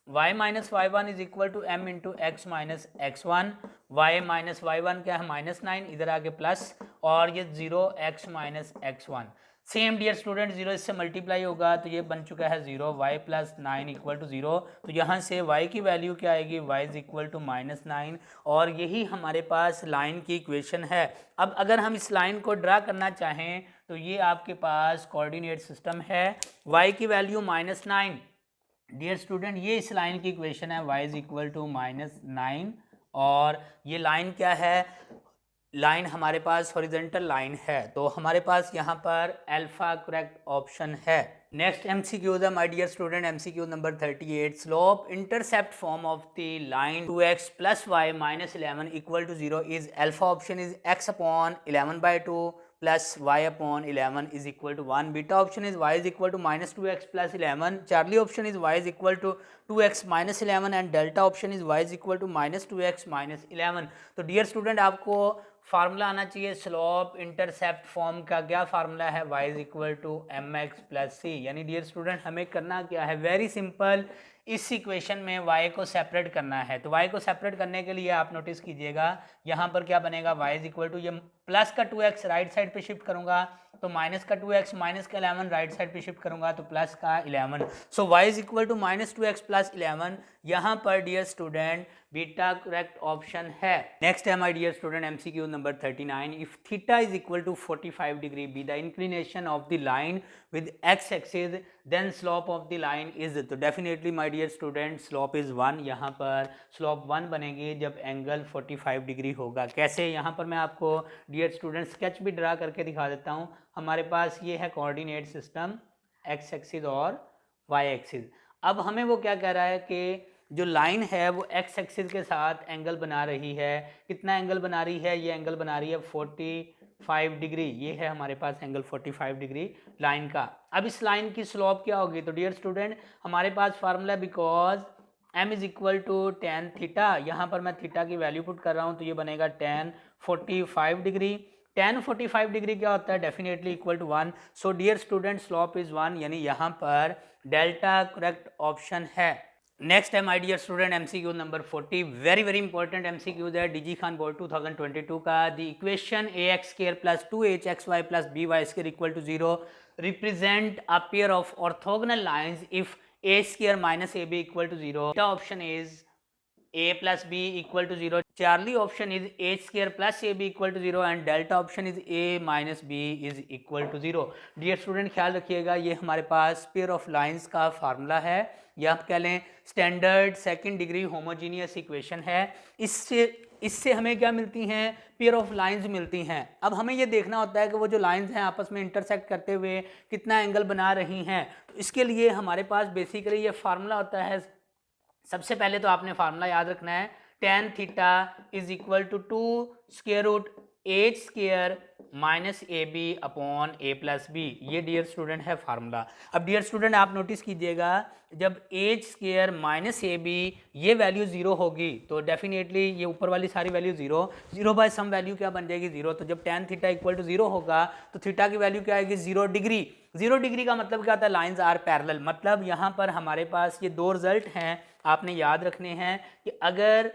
y minus y1 is equal to m into x minus x1, y minus y1 क्या है -9, इधर आगे प्लस और ये 0 x minus x1। Same dear student 0 इससे मल्टीप्लाई होगा तो ये बन चुका है 0, y प्लस 9 इक्वल टू 0। तो यहाँ से y की वैल्यू क्या आएगी, y इज इक्वल टू -9 और यही हमारे पास लाइन की इक्वेशन है। अब अगर हम इस लाइन को ड्रा करना चाहें तो ये आपके पास कोऑर्डिनेट सिस्टम है, y की वैल्यू -9। डियर स्टूडेंट ये इस लाइन की इक्वेशन है, y इज इक्वल टू -9 और ये लाइन क्या है, लाइन हमारे पास हॉरिजॉन्टल लाइन है, तो हमारे पास यहाँ पर अल्फा करेक्ट ऑप्शन है। नेक्स्ट MCQ है my dear student MCQ number 38 slope intercept form of the line 2x plus y minus 11 equal to 0 is alpha option is x upon 11/2 plus y upon 11 is equal to 1, beta option is y is equal to -2x plus 11, Charlie option is y is equal to 2x minus 11 and delta option is y is equal to -2x minus 11। तो डियर स्टूडेंट आपको फार्मूला आना चाहिए स्लोप इंटरसेप्ट फॉर्म का, क्या फार्मूला है, y is equal to mx plus c। यानी डियर स्टूडेंट हमें करना क्या है, वेरी सिंपल, इस इक्वेशन में y को सेपरेट करना है। तो y को सेपरेट करने के लिए आप नोटिस कीजिएगा यहाँ पर क्या बनेगा, y इज इक्वल टू ये प्लस का 2x राइट साइड पे शिफ्ट करूंगा तो माइनस का 2x माइनस का 11 राइट साइड पे शिफ्ट करूंगा तो प्लस का 11। So y is equal to -2x plus 11। यहाँ पर dear student beta correct option है। नेक्स्ट है my dear student MCQ number 39 if theta is equal to 45 degree be the inclination of the line with x axis then slope of the line is, तो definitely my dear student slope is 1। यहाँ पर स्लोप 1 बनेगी जब एंगल 45 डिग्री होगा। कैसे, यहाँ पर मैं आपको डियर स्टूडेंट स्केच भी ड्रा करके दिखा देता हूँ। हमारे पास ये है कोऑर्डिनेट सिस्टम x एक्सिस और y एक्सिस। अब हमें वो क्या कह रहा है कि जो लाइन है वो x एक्सिस के साथ एंगल बना रही है, कितना एंगल बना रही है, ये एंगल बना रही है 45 डिग्री, ये है हमारे पास एंगल 45 डिग्री लाइन का। अब इस लाइन की स्लोप क्या होगी, तो डियर स्टूडेंट हमारे पास formula because m is equal to tan theta, यहाँ पर मैं थीटा की वैल्यू पुट कर रहा हूँ तो ये बनेगा tan 45 डिग्री। tan 45 डिग्री क्या होता है, definitely equal to 1। So dear student slope is 1, यानी यहाँ पर डेल्टा करेक्ट ऑप्शन है। नेक्स्ट है my dear student MCQ number 40, very very important MCQs है डीजी खान बोर्ड 2022 का। The equation a x square plus 2hxy प्लस by square equal to 0 represent a pair of orthogonal lines if a square minus ab equal to 0। Option is a plus b equal to 0, Charlie option is a square plus ab equal to 0 and delta option is a minus b is equal to 0। Dear student ख्याल रखिएगा, ये हमारे पास पेयर ऑफ लाइंस का फार्मूला है, या आप कह लें standard second degree homogeneous equation है। इससे हमें क्या मिलती हैं, पेयर ऑफ लाइंस मिलती हैं। अब हमें ये देखना होता है कि वो जो लाइंस हैं आपस में इंटरसेक्ट करते हुए कितना एंगल बना रही हैं। तो इसके लिए हमारे पास बेसिकली ये फार्मूला होता है। सबसे पहले तो आपने फार्मूला याद रखना है, tan theta is equal to 2 square root h square minus A b upon A plus b. ये डियर स्टूडेंट है फार्मूला। अब डियर स्टूडेंट आप नोटिस कीजिएगा, जब एच स्क्वायर माइनस ए बी ये वैल्यू जीरो होगी तो डेफिनेटली ये ऊपर वाली सारी value zero by some value क्या बन जाएगी, जीरो। तो जब tan theta equal to zero होगा तो थीटा की वैल्यू क्या आएगी, 0 डिग्री। 0 डिग्री का मतलब क्या होता है, लाइंस आर पैरेलल। मतलब यहाँ पर हमारे पास ये दो रिजल्ट हैं, आपने याद रखने हैं कि अगर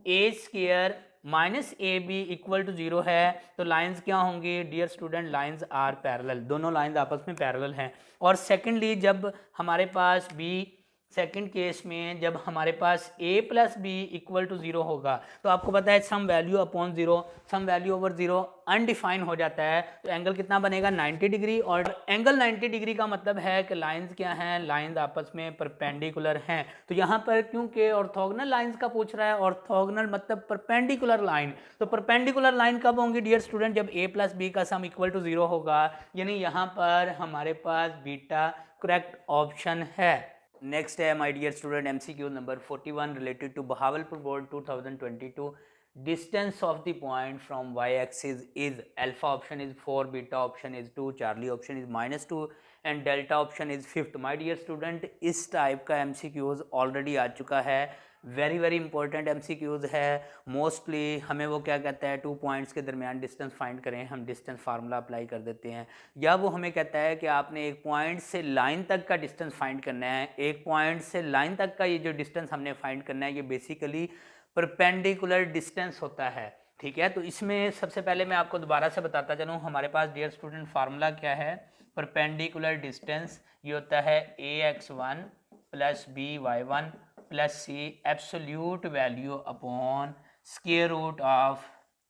A square minus A B equal to 0 है तो लाइंस क्या होंगी dear student, lines are parallel, दोनों लाइंस आपस में पैरेलल हैं। और सेकेंडली जब हमारे पास बी सेकंड केस में जब हमारे पास a plus b equal to 0 होगा तो आपको पता है some value upon 0, some value over 0 undefined हो जाता है। तो एंगल कितना बनेगा, 90 डिग्री। और एंगल 90 डिग्री का मतलब है कि लाइंस क्या हैं, लाइंस आपस में परपेंडिकुलर हैं। तो यहाँ पर क्योंकि ऑर्थोगोनल लाइंस का पूछ रहा है, ऑर्थोगोनल मतलब परपेंडिकुलर लाइन, तो परपेंडिकुलर लाइन कब होंगी डियर स्टूडेंट, जब a प्लस बी का सम इक्वल टू 0 होगा। यानी यहाँ पर हमारे पास बीटा करेक्ट ऑप्शन है। नेक्स्ट है my dear student MCQ number 41 related to Bahawalpur board 2022। Distance of the point from y axis is alpha option is 4, beta option is 2, Charlie option is -2 and delta option is 5। My dear student इस टाइप का एमसीक्यूज ऑलरेडी आ चुका है, वेरी वेरी इंपॉर्टेंट एमसीक्यूज है। मोस्टली हमें वो क्या कहता है, 2 पॉइंट्स के दरमियान डिस्टेंस फाइंड करें, हम डिस्टेंस फार्मूला अप्लाई कर देते हैं। या वो हमें कहता है कि आपने एक पॉइंट से लाइन तक का डिस्टेंस फाइंड करना है। एक पॉइंट से लाइन तक का ये जो डिस्टेंस हमने फाइंड करना है ये बेसिकली परपेंडिकुलर डिस्टेंस होता है, ठीक है। तो इसमें सबसे पहले मैं आपको दोबारा से बताता चलूँ, हमारे पास डियर स्टूडेंट फार्मूला क्या है, परपेंडिकुलर डिस्टेंस ये होता है ax1 plus by1 plus C absolute value upon square root of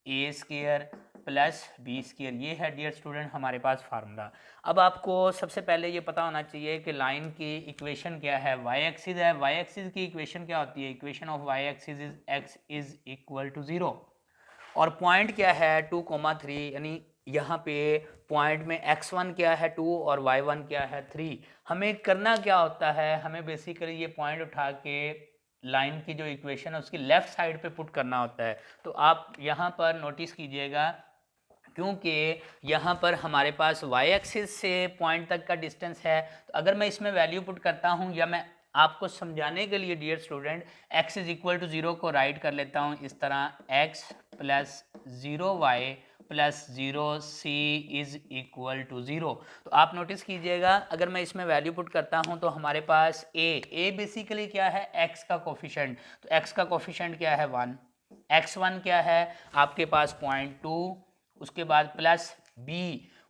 A square plus B square. ये है डियर स्टूडेंट हमारे पास फार्मूला। अब आपको सबसे पहले ये पता होना चाहिए कि लाइन की इक्वेशन क्या है, y एक्सिस है। y एक्सिस की इक्वेशन क्या होती है, equation of y axis is x is equal to 0। और पॉइंट क्या है 2,3, यानी यहाँ पे पॉइंट में x1 क्या है 2 और y1 क्या है 3। हमें करना क्या होता है, हमें बेसिकली ये पॉइंट उठा के लाइन की जो इक्वेशन है उसकी लेफ्ट साइड पे पुट करना होता है। तो आप यहाँ पर नोटिस कीजिएगा, क्योंकि यहाँ पर हमारे पास y एक्सिस से पॉइंट तक का डिस्टेंस है, तो अगर मैं इसमें वैल्यू पुट करता हूँ, या मैं आपको समझाने के लिए dear student x is equal to 0 को राइट कर लेता हूँ इस तरह, x plus 0y plus 0c is equal to 0। तो आप नोटिस कीजिएगा, अगर मैं इसमें वैल्यू पुट करता हूँ तो हमारे पास a बेसिकली क्या है, x का कोफिशिएंट। तो x का कोफिशिएंट क्या है 1, x1 क्या है आपके पास 0.2, उसके बाद प्लस b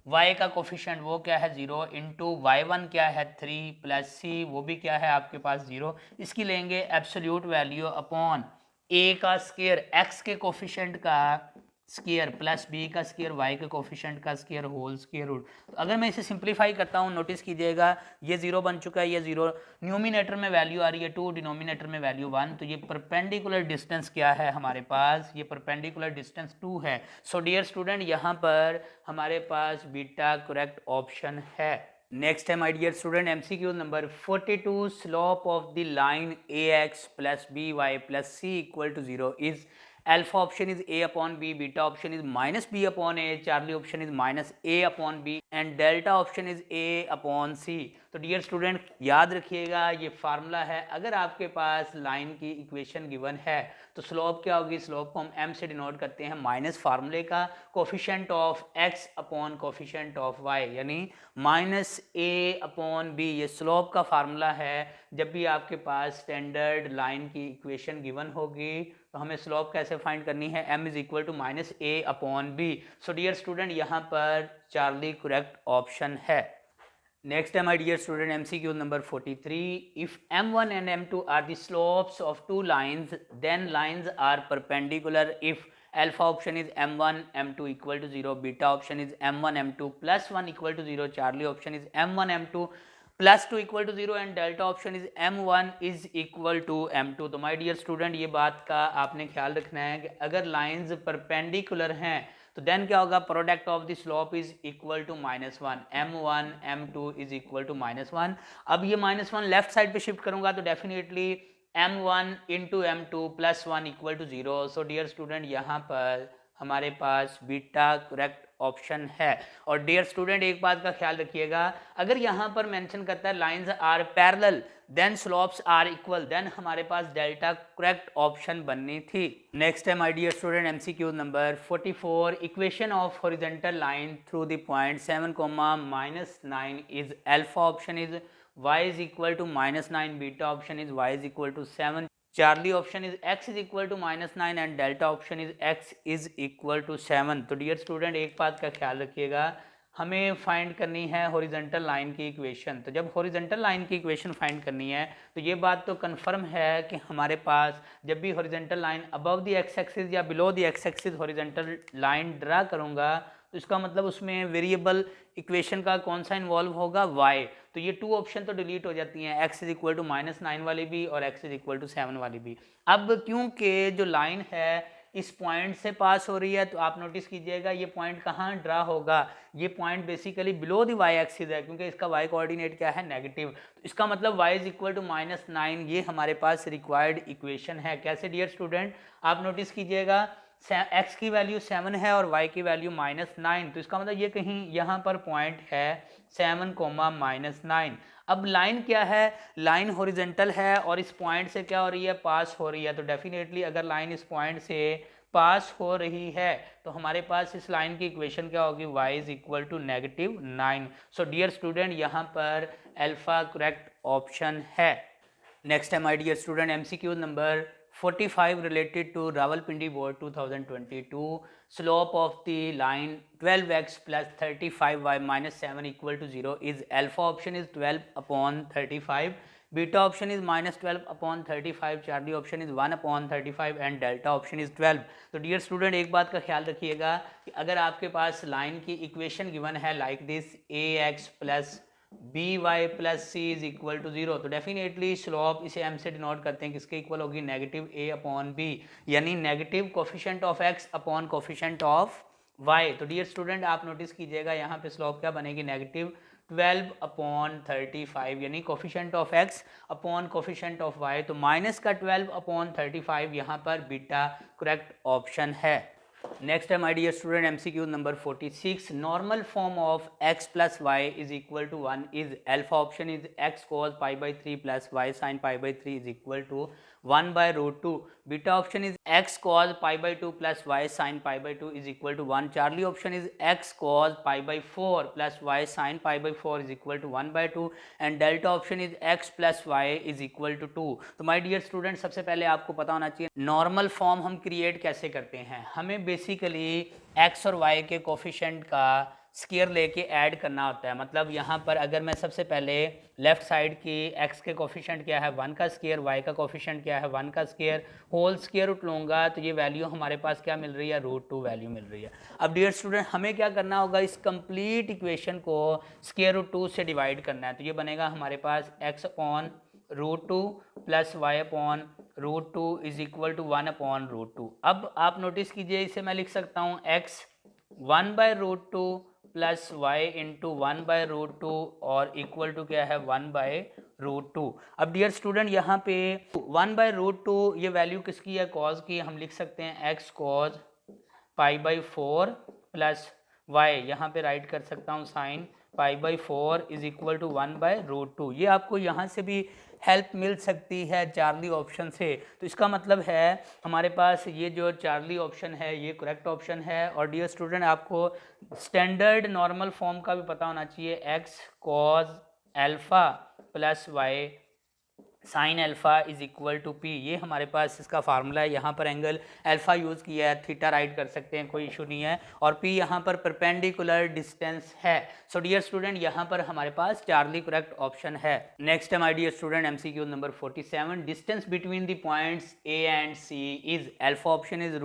y का कोफिशिएंट वो क्या है 0 इंटू y1 क्या है 3 प्लस c वो भी क्या है आपके पास 0। इसकी लेंगे एब्सोल्यूट वैल्यू अपॉन a का स्क्वायर, x के कोफिशिएंट का स्क्वायर प्लस b का स्क्वायर, y के कोफिशिएंट का स्क्वायर होल स्क्वायर रूट। तो अगर मैं इसे सिंप्लीफाई करता हूँ, नोटिस कीजिएगा ये 0 बन चुका है, ये 0, न्यूमिनेटर में वैल्यू आ रही है 2, डिनोमिनेटर में वैल्यू 1। तो ये परपेंडिकुलर डिस्टेंस क्या है हमारे पास, ये परपेंडिकुलर डिस्टेंस 2 है। सो डियर स्टूडेंट यहाँ पर हमारे पास बीटा करेक्ट ऑप्शन है। नेक्स्ट है my dear student MCQ number 42। Slope of the line ax plus by plus c equal to 0 is alpha option is a upon b, beta option is minus b upon a, Charlie option is minus a upon b and delta option is a upon c। तो डियर स्टूडेंट याद रखिएगा ये फार्मूला है। अगर आपके पास लाइन की इक्वेशन गिवन है तो स्लोप क्या होगी, स्लोप को हम m से डिनोट करते हैं माइनस फार्मूले का coefficient of x upon coefficient of y, यानी माइनस a अपॉन b। ये स्लोप का फार्मूला है। जब भी आपके पास स्टैंडर्ड लाइन की इक्वेशन गिवन होगी तो हमें स्लोप कैसे फाइंड करनी है, m is equal to minus a upon b। So dear student यहाँ पर चार्ली करेक्ट ऑप्शन है। Next my dear student, MCQ number 43. If M1 and M2 are the slopes of two lines, then lines are perpendicular if alpha option is M1 M2 equal to 0, beta option is M1 M2 plus 1 equal to 0, Charlie option is M1 M2 plus 2 equal to 0 and delta option is M1 is equal to M2। तो my dear student ये बात का आपने ख्याल रखना है कि अगर lines perpendicular हैं तो देन क्या होगा, product of the slope is equal to -1, m1 m2 is equal to -1। अब ये -1 लेफ्ट साइड पे शिफ्ट करूंगा तो definitely m1 into m2 plus 1 equal to 0। So dear student यहाँ पर हमारे पास बीटा करेक्ट ऑप्शन है। और डियर स्टूडेंट एक बात का ख्याल रखिएगा, अगर यहाँ पर मेंशन करता है lines are parallel then slopes are equal, then हमारे पास डेल्टा करेक्ट ऑप्शन बननी थी। नेक्स्ट है my dear student MCQ number 44। Equation of horizontal line through the point 7, -9 is alpha option is y is equal to -9, beta option is y is equal to 7, Charlie option is x is equal to -9 and delta option is x is equal to 7। तो डियर स्टूडेंट एक बात का ख्याल रखिएगा, हमें फाइंड करनी है हॉरिजॉन्टल लाइन की इक्वेशन। तो जब हॉरिजॉन्टल लाइन की इक्वेशन फाइंड करनी है तो ये बात तो कंफर्म है कि हमारे पास जब भी horizontal line above the X axis या below the X axis horizontal line draw करूँगा तो इसका मतलब उसमें वेरिएबल इक्वेशन का कौन सा इन्वॉल्व होगा, y। तो ये 2 ऑप्शन तो डिलीट हो जाती हैं, x इज इक्वल टू -9 वाली भी और x इज इक्वल टू 7 वाली भी। अब क्योंकि जो लाइन है इस पॉइंट से पास हो रही है तो आप नोटिस कीजिएगा ये पॉइंट कहाँ ड्रा होगा, ये point basically below the y axis है क्योंकि इसका y कोऑर्डिनेट क्या है, नेगेटिव। तो इसका मतलब y इज इक्वल टू -9, ये हमारे पास रिक्वायर्ड इक्वेशन है। कैसे डियर स्टूडेंट, आप नोटिस कीजिएगा x की वैल्यू 7 है और y की वैल्यू -9, तो इसका मतलब ये कहीं यहाँ पर पॉइंट है 7, -9। अब लाइन क्या है, लाइन हॉरिजॉन्टल है और इस पॉइंट से क्या हो रही है, पास हो रही है। तो डेफिनेटली अगर लाइन इस पॉइंट से पास हो रही है तो हमारे पास इस लाइन की इक्वेशन क्या होगी, y is equal to -9। So dear student यहाँ पर अल्फा करेक्ट ऑप्शन है। नेक्स्ट है my dear student MCQ number 45 related to Rawalpindi board 2022। slope of the line 12x plus 35y minus 7 equal to 0 is alpha option is 12 upon 35, beta option is -12 upon 35, Charlie option is 1 upon 35 and delta option is 12। तो डियर स्टूडेंट एक बात का ख्याल रखिएगा कि अगर आपके पास लाइन की इक्वेशन गिवन है like this ax plus by plus C is equal to 0 तो डेफिनेटली स्लोप इसे m से डिनोट करते हैं किसके इक्वल होगी, -a अपॉन b, यानी negative coefficient of x upon coefficient of y। तो डियर स्टूडेंट आप नोटिस कीजिएगा यहाँ पे स्लोप क्या बनेगी, -12 अपॉन 35, यानी coefficient of x upon coefficient of y। तो माइनस का 12 अपॉन 35 यहाँ पर बीटा करेक्ट ऑप्शन है। नेक्स्ट है my dear student MCQ number 46। Normal form of x plus Y is equal to 1 is alpha option is x cos π/3 plus y sin π/3 is equal to 1/√2, beta option is x cos π/2 plus y sin π/2 is equal to 1, Charlie option is x cos π/4 plus y sin π/4 is equal to 1/2 and delta option is x plus y is equal to 2। तो माय डियर स्टूडेंट सबसे पहले आपको पता होना चाहिए नॉर्मल फॉर्म हम क्रिएट कैसे करते हैं। हमें बेसिकली x और y के कोफिशिएंट का स्क्वायर लेके ऐड करना होता है। मतलब यहाँ पर अगर मैं सबसे पहले लेफ्ट साइड की x के कोफिशिएंट क्या है 1 का स्क्वायर, y का कोफिशिएंट क्या है 1 का स्क्वायर, होल स्क्वायर रूट लूँगा तो ये वैल्यू हमारे पास क्या मिल रही है, √2 वैल्यू मिल रही है। अब डियर स्टूडेंट हमें क्या करना होगा, इस कंप्लीट इक्वेशन को √2 से डिवाइड करना है। तो ये बनेगा हमारे पास x upon √2 plus y upon √2 is equal to 1 upon √2। अब आप नोटिस कीजिए इसे मैं लिख सकता हूँ x 1/√2 प्लस वाई इंटू 1/√2 और इक्वल टू क्या है 1/√2। अब डियर स्टूडेंट यहाँ पे 1/√2 ये वैल्यू किसकी है, कॉज की। हम लिख सकते हैं एक्स कॉज π/4 प्लस वाई, यहाँ पे राइट कर सकता हूँ साइन π/4 इज इक्वल टू 1/√2। ये आपको यहाँ से भी हेल्प मिल सकती है चार्ली ऑप्शन से। तो इसका मतलब है हमारे पास ये जो चार्ली ऑप्शन है ये करेक्ट ऑप्शन है। और डियर स्टूडेंट आपको स्टैंडर्ड नॉर्मल फॉर्म का भी पता होना चाहिए, x cos alpha plus y sine alpha is equal to p. ये हमारे पास इसका फार्मूला है। यहाँ पर एंगल अल्फा यूज़ किया है, थीटा राइट कर सकते हैं, कोई इशू नहीं है। और पी यहाँ पर परपेंडिकुलर डिस्टेंस है। सो डियर स्टूडेंट यहाँ पर हमारे पास चार्ली करेक्ट ऑप्शन है। नेक्स्ट है my dear student MCQ number 47। Distance between the points A and C is alpha option is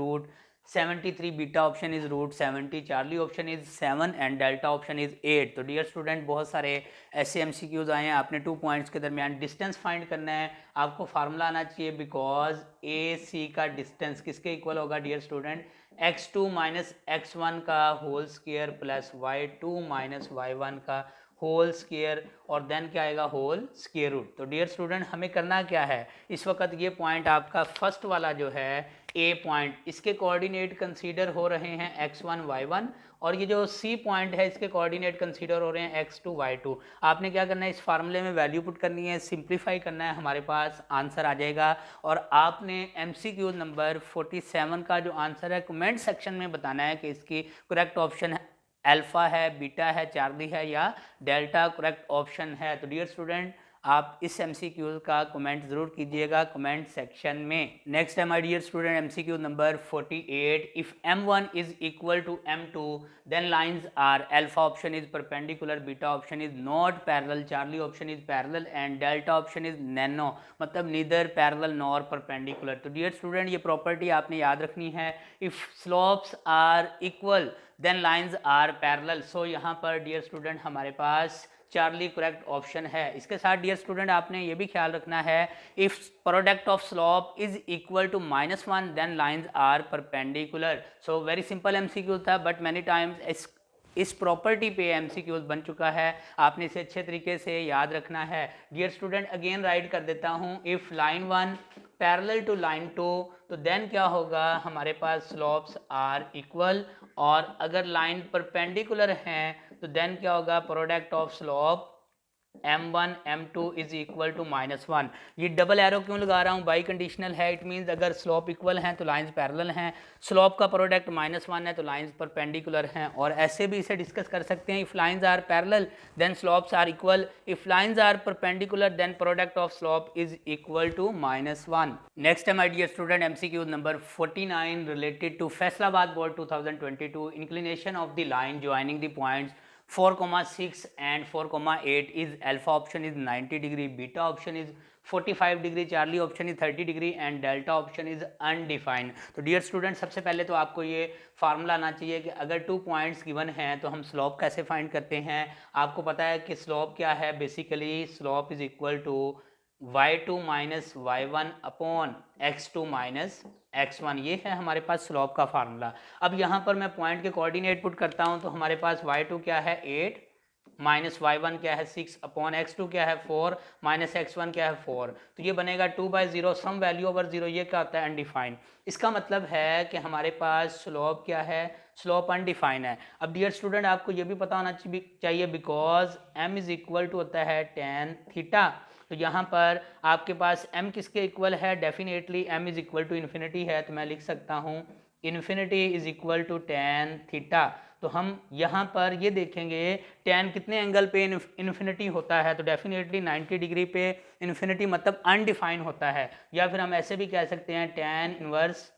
√73, beta option is √70, Charlie option is 7 and delta option is 8। तो डियर स्टूडेंट बहुत सारे ऐसे एमसीक्यूज आए हैं, आपने 2 पॉइंट्स के दरमियान डिस्टेंस फाइंड करना है। आपको फार्मूला आना चाहिए, बिकॉज ए सी का डिस्टेंस किसके इक्वल होगा dear student, x2 minus x1 का whole square plus y2 minus y1 का होल स्क्वायर और देन क्या आएगा होल स्क्वायर रूट। तो डियर स्टूडेंट हमें करना क्या है, इस वक्त ये पॉइंट आपका फर्स्ट वाला जो है ए पॉइंट, इसके कोऑर्डिनेट कंसीडर हो रहे हैं x1 y1 और ये जो सी पॉइंट है इसके कोऑर्डिनेट कंसीडर हो रहे हैं x2 y2। आपने क्या करना है, इस फार्मूले में वैल्यू पुट करनी है, सिंप्लीफाई करना है, हमारे पास आंसर आ जाएगा। और आपने एमसीक्यू नंबर 47 का जो आंसर है कमेंट सेक्शन में बताना है कि इसकी करेक्ट ऑप्शन है अल्फा है, बीटा है, चार्ली है या डेल्टा करेक्ट ऑप्शन है। तो डियर स्टूडेंट आप इस एमसीक्यू का कमेंट ज़रूर कीजिएगा कमेंट सेक्शन में। नेक्स्ट है my dear student MCQ number 48। If m1 is equal to m2 then lines are alpha option is perpendicular, beta option is not parallel, charlie option is parallel and delta option is nano, मतलब नीदर पैरेलल नॉर परपेंडिकुलर। तो डियर स्टूडेंट ये प्रॉपर्टी आपने याद रखनी है। If slopes are equal then lines are parallel. So यहाँ पर डियर स्टूडेंट हमारे पास चार्ली करेक्ट ऑप्शन है। इसके साथ डियर स्टूडेंट आपने ये भी ख्याल रखना है, if product of slope is equal to -1 then lines are perpendicular. So very simple MCQ था बट मैनी टाइम्स इस प्रॉपर्टी पे एमसीक्यूज बन चुका है, आपने इसे अच्छे तरीके से याद रखना है। डियर स्टूडेंट अगेन राइट कर देता हूँ, if line 1 parallel to line 2 तो देन क्या होगा, हमारे पास स्लोप्स आर इक्वल, और अगर लाइन परपेंडिकुलर हैं तो देन क्या होगा, product of slope m1 m2 is equal to -1। ये डबल एरो क्यों लगा रहा हूँ, बाई कंडीशनल है, इट मीन्स अगर स्लोप इक्वल हैं तो लाइंस पैरेलल हैं, स्लोप का प्रोडक्ट -1 है तो लाइंस परपेंडिकुलर हैं। और ऐसे भी इसे डिस्कस कर सकते हैं, if lines are parallel then slopes are equal, if lines are perpendicular then product of slope is equal to -1। Next है my dear student MCQ number 49 related to Faisalabad board 2022। Inclination of the line joining the points 4,6 and 4,8 is alpha option is 90 degree, beta option is 45 degree, Charlie option is 30 degree and delta option is undefined. तो डियर स्टूडेंट सबसे पहले तो आपको ये फार्मूला आना चाहिए कि अगर 2 पॉइंट्स गिवन हैं तो हम स्लोप कैसे फाइंड करते हैं। आपको पता है कि स्लोप क्या है, basically slope is equal to y2 minus y1 upon x2 minus x1, ये है हमारे पास स्लोप का फार्मूला। अब यहाँ पर मैं पॉइंट के कोऑर्डिनेट पुट करता हूँ तो हमारे पास y2 क्या है 8 माइनस y1 क्या है 6 अपॉन x2 क्या है 4 माइनस x1 क्या है 4। तो ये बनेगा 2/0 सम वैल्यू ओवर 0, ये क्या होता है अनडिफाइंड। इसका मतलब है कि हमारे पास स्लोप क्या है, स्लोप अनडिफाइंड है। अब डियर स्टूडेंट आपको ये भी पता होना चाहिए because m is equal to होता है tan थीटा। तो यहाँ पर आपके पास m किसके इक्वल है, definitely m is equal to infinity है, तो मैं लिख सकता हूँ infinity is equal to tan theta. तो हम यहाँ पर ये देखेंगे tan कितने एंगल पे इन्फिनिटी होता है, तो डेफिनेटली 90 डिग्री पे इन्फिनिटी मतलब अनडिफाइन होता है, या फिर हम ऐसे भी कह सकते हैं tan inverse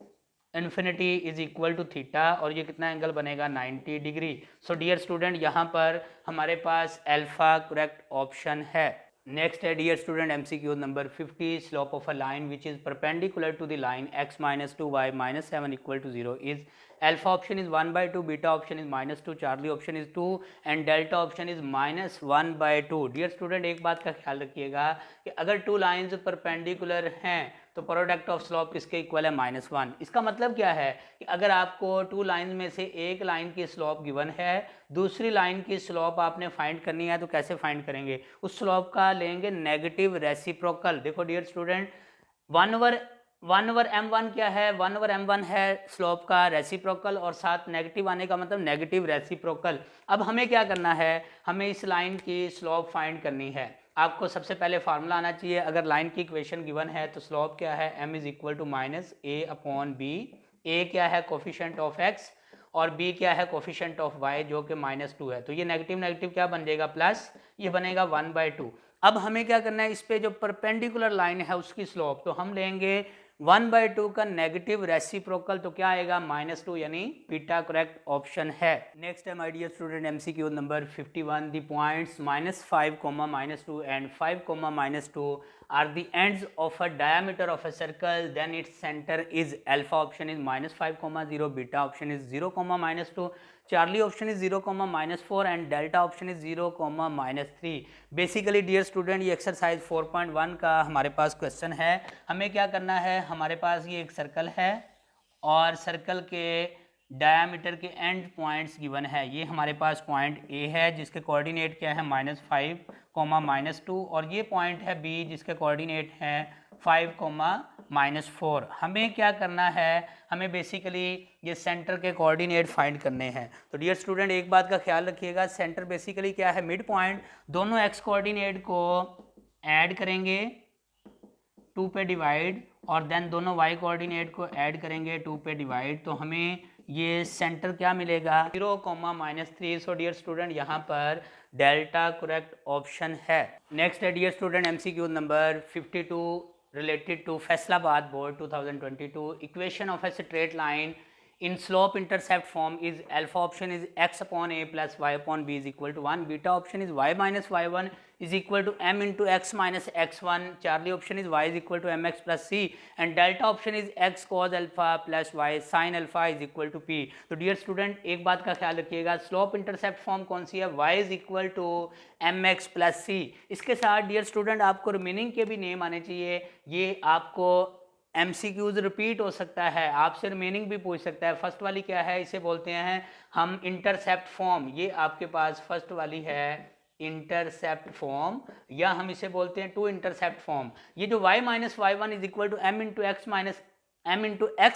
infinity is equal to theta, और ये कितना एंगल बनेगा 90 डिग्री। सो डियर स्टूडेंट यहाँ पर हमारे पास अल्फा करेक्ट ऑप्शन है। नेक्स्ट है dear student MCQ number 50। Slope of a line which is perpendicular to the line x - 2y - 7 equal to 0 is alpha option is 1/2, beta option is -2, Charlie option is 2 and delta option is -1/2। Dear student एक बात का ख्याल रखिएगा कि अगर टू लाइंस परपेंडिकुलर हैं तो प्रोडक्ट ऑफ स्लोप किसके इक्वल है, -1। इसका मतलब क्या है कि अगर आपको टू लाइन में से एक लाइन की स्लोप गिवन है, दूसरी लाइन की स्लोप आपने फाइंड करनी है, तो कैसे फाइंड करेंगे, उस स्लोप का लेंगे नेगेटिव रेसिप्रोकल। देखो डियर स्टूडेंट 1/m1 क्या है, 1/m1 है स्लोप का रेसिप्रोकल और साथ नेगेटिव आने का मतलब नेगेटिव रेसिप्रोकल। अब हमें क्या करना है, हमें इस लाइन की स्लोप फाइंड करनी है। आपको सबसे पहले फार्मूला आना चाहिए। अगर लाइन की इक्वेशन गिवन है तो स्लोप क्या है, m is equal to -a/b। a क्या है, कोफिशिएंट ऑफ x, और b क्या है, कोफिशिएंट ऑफ y, जो कि -2 है। तो ये नेगेटिव नेगेटिव क्या बन जाएगा, प्लस, ये बनेगा 1/2। अब हमें क्या करना है, इस पे जो परपेंडिकुलर लाइन है उसकी स्लोप, तो हम लेंगे 1/2 का नेगेटिव रेसिप्रोकल, तो क्या आएगा, -2, यानी बीटा करेक्ट ऑप्शन है। नेक्स्ट है my dear student MCQ number 51। The points -5, -2 and 5, -2 are the ends of a diameter of a circle, then its center is alpha option is -5, 0, beta option is 0, -2, Charlie option is 0, -4 and delta option is 0, -3। Basically dear student ये एक्सरसाइज 4.1 का हमारे पास क्वेश्चन है। हमें क्या करना है, हमारे पास ये एक सर्कल है और सर्कल के डायामीटर के एंड पॉइंट्स गिवन है। ये हमारे पास पॉइंट ए है जिसके कोऑर्डिनेट क्या है, -5, -2, और ये पॉइंट है बी जिसके कोऑर्डिनेट है 5, -4। हमें क्या करना है, हमें बेसिकली ये सेंटर के कोऑर्डिनेट फाइंड करने हैं। तो डियर स्टूडेंट एक बात का ख्याल रखिएगा, सेंटर बेसिकली क्या है, मिड पॉइंट। दोनों एक्स कोऑर्डिनेट को ऐड करेंगे 2 पे डिवाइड, और देन दोनों y कोऑर्डिनेट को ऐड करेंगे 2 पे डिवाइड, तो हमें ये सेंटर क्या मिलेगा, 0, -3। सो डियर स्टूडेंट यहाँ पर डेल्टा करेक्ट ऑप्शन है। नेक्स्ट है dear student MCQ number 52 related to Faisalabad board 2022। equation of a straight line in slope intercept form is alpha option is x upon a plus y upon b is equal to 1, beta option is y minus y1 is equal to m into x minus x1, charlie option is y is equal to mx plus c, and delta option is x cos alpha plus y sin alpha is equal to p। तो डियर स्टूडेंट एक बात का ख्याल रखिएगा, स्लोप इंटरसेप्ट फॉर्म कौन सी है, y is equal to mx plus c। इसके साथ डियर स्टूडेंट आपको रिमेनिंग के भी नेम आने चाहिए। ये आपको MCQs रिपीट हो सकता है, आपसे रिमेनिंग भी पूछ सकता है। फर्स्ट वाली क्या है, इसे बोलते हैं हम इंटरसेप्ट फॉर्म। ये आपके पास फर्स्ट वाली है इंटरसेप्ट फॉर्म, या हम इसे बोलते हैं टू इंटरसेप्ट फॉर्म। ये जो y minus y1 is equal to m into x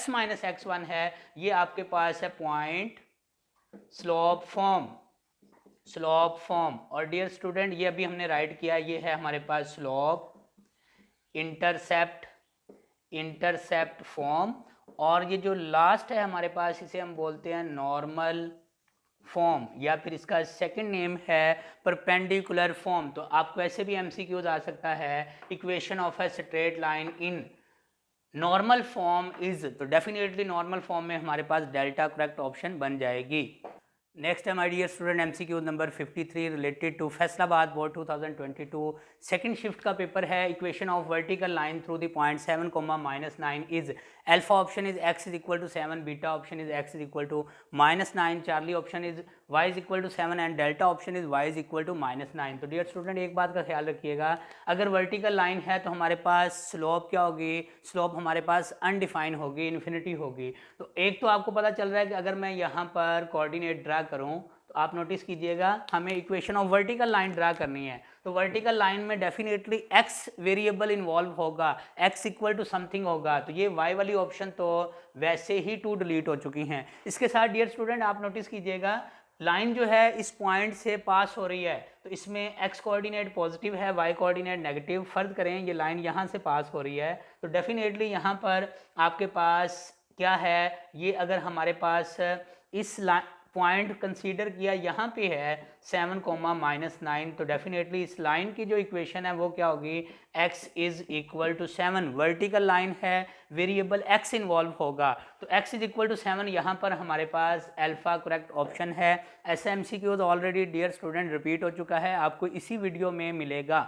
minus x1 है, ये आपके पास है point slope form, slope form. और डियर स्टूडेंट ये अभी हमने राइट किया, ये है हमारे पास स्लोप इंटरसेप्ट फॉर्म। और ये जो लास्ट है हमारे पास, इसे हम बोलते हैं नॉर्मल फॉर्म, या फिर इसका सेकंड नेम है परपेंडिकुलर फॉर्म। तो आपको ऐसे भी MCQs आ सकता है, equation of a straight line in normal form is, तो डेफिनेटली नॉर्मल फॉर्म में हमारे पास डेल्टा करेक्ट ऑप्शन बन जाएगी। नेक्स्ट है my dear student MCQ number 53 related to Faisalabad board 2022। Second shift का पेपर है। Equation of vertical line through the point 7, -9 is alpha option is x is equal to 7, beta option is x is equal to -9, Charlie option is y is equal to 7 and delta option is y is equal to -9। तो डियर स्टूडेंट एक बात का ख्याल रखिएगा, अगर वर्टिकल लाइन है तो हमारे पास स्लोप क्या होगी, स्लोप हमारे पास अनडिफाइंड होगी, इन्फिनिटी होगी। तो एक तो आपको पता चल रहा है कि अगर मैं यहाँ पर कोऑर्डिनेट ड्रा करूँ, तो आप नोटिस कीजिएगा हमें equation of vertical line draw करनी है। तो वर्टिकल लाइन में डेफिनेटली x वेरिएबल इन्वॉल्व होगा, x इक्वल टू समथिंग होगा। तो ये y वाली ऑप्शन तो वैसे ही 2 डिलीट हो चुकी हैं। इसके साथ डियर स्टूडेंट आप नोटिस कीजिएगा, लाइन जो है इस पॉइंट से पास हो रही है, तो इसमें x कोऑर्डिनेट पॉजिटिव है, y कोऑर्डिनेट नेगेटिव। फर्ज करें ये लाइन यहाँ से पास हो रही है, तो डेफिनेटली यहाँ पर आपके पास क्या है, ये अगर हमारे पास इस पॉइंट कंसीडर किया यहाँ पे है 7, -9, तो डेफिनेटली इस लाइन की जो इक्वेशन है वो क्या होगी, x is equal to 7। Vertical line है, वेरिएबल x इन्वॉल्व होगा, तो x इज इक्वल टू 7। यहाँ पर हमारे पास अल्फा करेक्ट ऑप्शन है। ऐसा MCQ already dear student repeat हो चुका है, आपको इसी वीडियो में मिलेगा।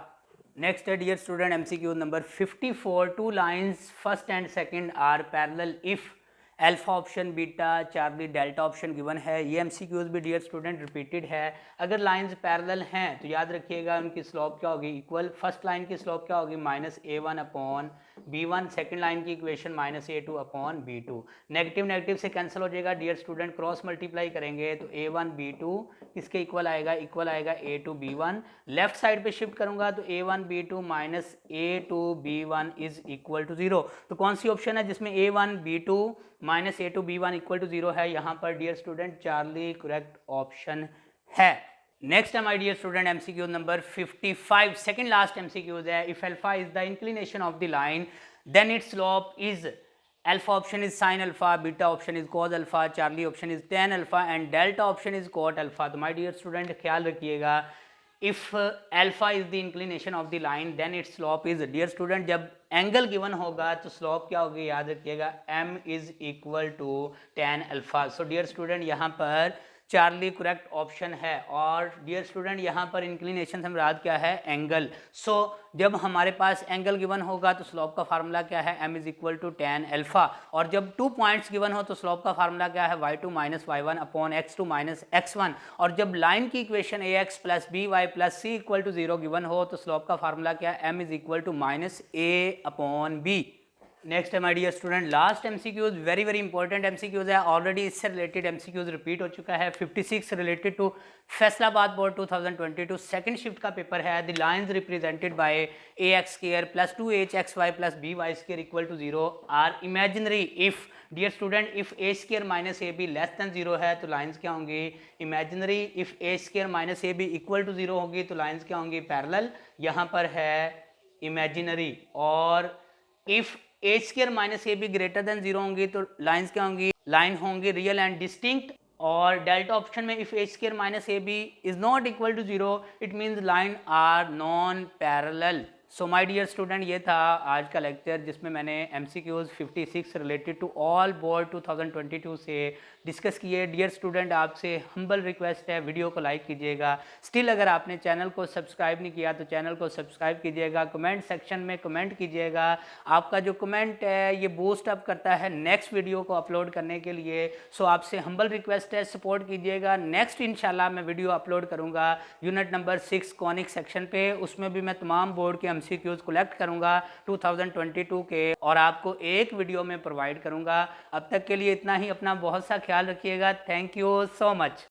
नेक्स्ट है dear student MCQ number 54। 2 lines first and second are parallel if alpha option, beta, charlie, delta option given है। ये एमसीक्यूज भी डियर स्टूडेंट रिपीटेड है। अगर लाइंस पैरेलल हैं तो याद रखिएगा उनकी स्लोप क्या होगी, इक्वल। फर्स्ट लाइन की स्लोप क्या होगी, -a1 upon b1। Second line की equation -a2 upon b2। Negative negative से कैंसिल हो जाएगा डियर स्टूडेंट, क्रॉस मल्टीप्लाई करेंगे तो a1 b2 किसके इक्वल आएगा, इक्वल आएगा a2 b1। लेफ्ट साइड पे शिफ्ट करूंगा तो a1 b2 minus a2 b1 is equal to 0। तो कौन सी ऑप्शन है जिसमें a1 b2 minus a2 b1 equal to 0 है, यहाँ पर dear student Charlie correct option है। नेक्स्ट है my dear student MCQ number 55, second last MCQs है। If alpha is the inclination of the line then its slope is, alpha option is sine alpha, beta option is cos alpha, Charlie option is tan alpha and delta option is cot alpha. तो माय डियर स्टूडेंट ख्याल रखिएगा, if alpha is the inclination of the line then its slope is, dear student जब एंगल गिवन होगा तो स्लोप क्या होगी, याद रखिएगा m is equal to tan alpha. So dear student यहाँ पर चार्ली करेक्ट ऑप्शन है। और डियर स्टूडेंट यहाँ पर इंक्लिनेशन से मुराद क्या है, एंगल। सो जब हमारे पास एंगल गिवन होगा तो स्लोप का फार्मूला क्या है, m is equal to tan alpha. और जब 2 पॉइंट्स गिवन हो तो स्लोप का फार्मूला क्या है, y2 minus y1 upon x2 minus x1। और जब लाइन की equation ax plus by plus c equal to 0 given हो तो स्लोप का फार्मूला क्या है, m is equal to minus a upon b। Next है my dear student last MCQs, very very important MCQs है। ऑलरेडी इससे रिलेटेड एमसीक्यूज रिपीट हो चुका है। 56 related to Faisalabad board 2022 second shift का पेपर है। The lines represented by a x square plus 2hxy प्लस by square equal to 0 are imaginary if, dear student if a square minus A b less than 0 है तो लाइंस क्या होंगी, imaginary. If a square minus A B equal to 0 होगी तो लाइंस क्या होंगी, पैरेलल। यहाँ पर है इमेजिनरी। और if a square minus A b greater than 0 होंगी तो लाइंस क्या होंगी, लाइन होंगी रियल एंड डिस्टिंक्ट। और डेल्टा ऑप्शन में if a square minus A b is not equal to 0 it means line are non parallel. So my dear student ये था आज का लेक्चर जिसमें मैंने MCQs 56 related to all board 2022 से डिस्कस किए। डियर स्टूडेंट आपसे हम्बल रिक्वेस्ट है वीडियो को लाइक कीजिएगा। स्टिल अगर आपने चैनल को सब्सक्राइब नहीं किया तो चैनल को सब्सक्राइब कीजिएगा। कमेंट सेक्शन में कमेंट कीजिएगा। आपका जो कमेंट है ये बूस्ट अप करता है नेक्स्ट वीडियो को अपलोड करने के लिए। सो आपसे हम्बल रिक्वेस्ट है, सपोर्ट कीजिएगा। नेक्स्ट इंशाल्लाह मैं वीडियो अपलोड करूँगा यूनिट नंबर 6 कॉनिक सेक्शन पे, उसमें भी मैं तमाम बोर्ड के एमसीक्यूज कलेक्ट करूँगा 2022 के और आपको एक वीडियो में प्रोवाइड करूँगा। अब तक के लिए इतना ही, अपना बहुत सा ख्याल रखिएगा। Thank you so much.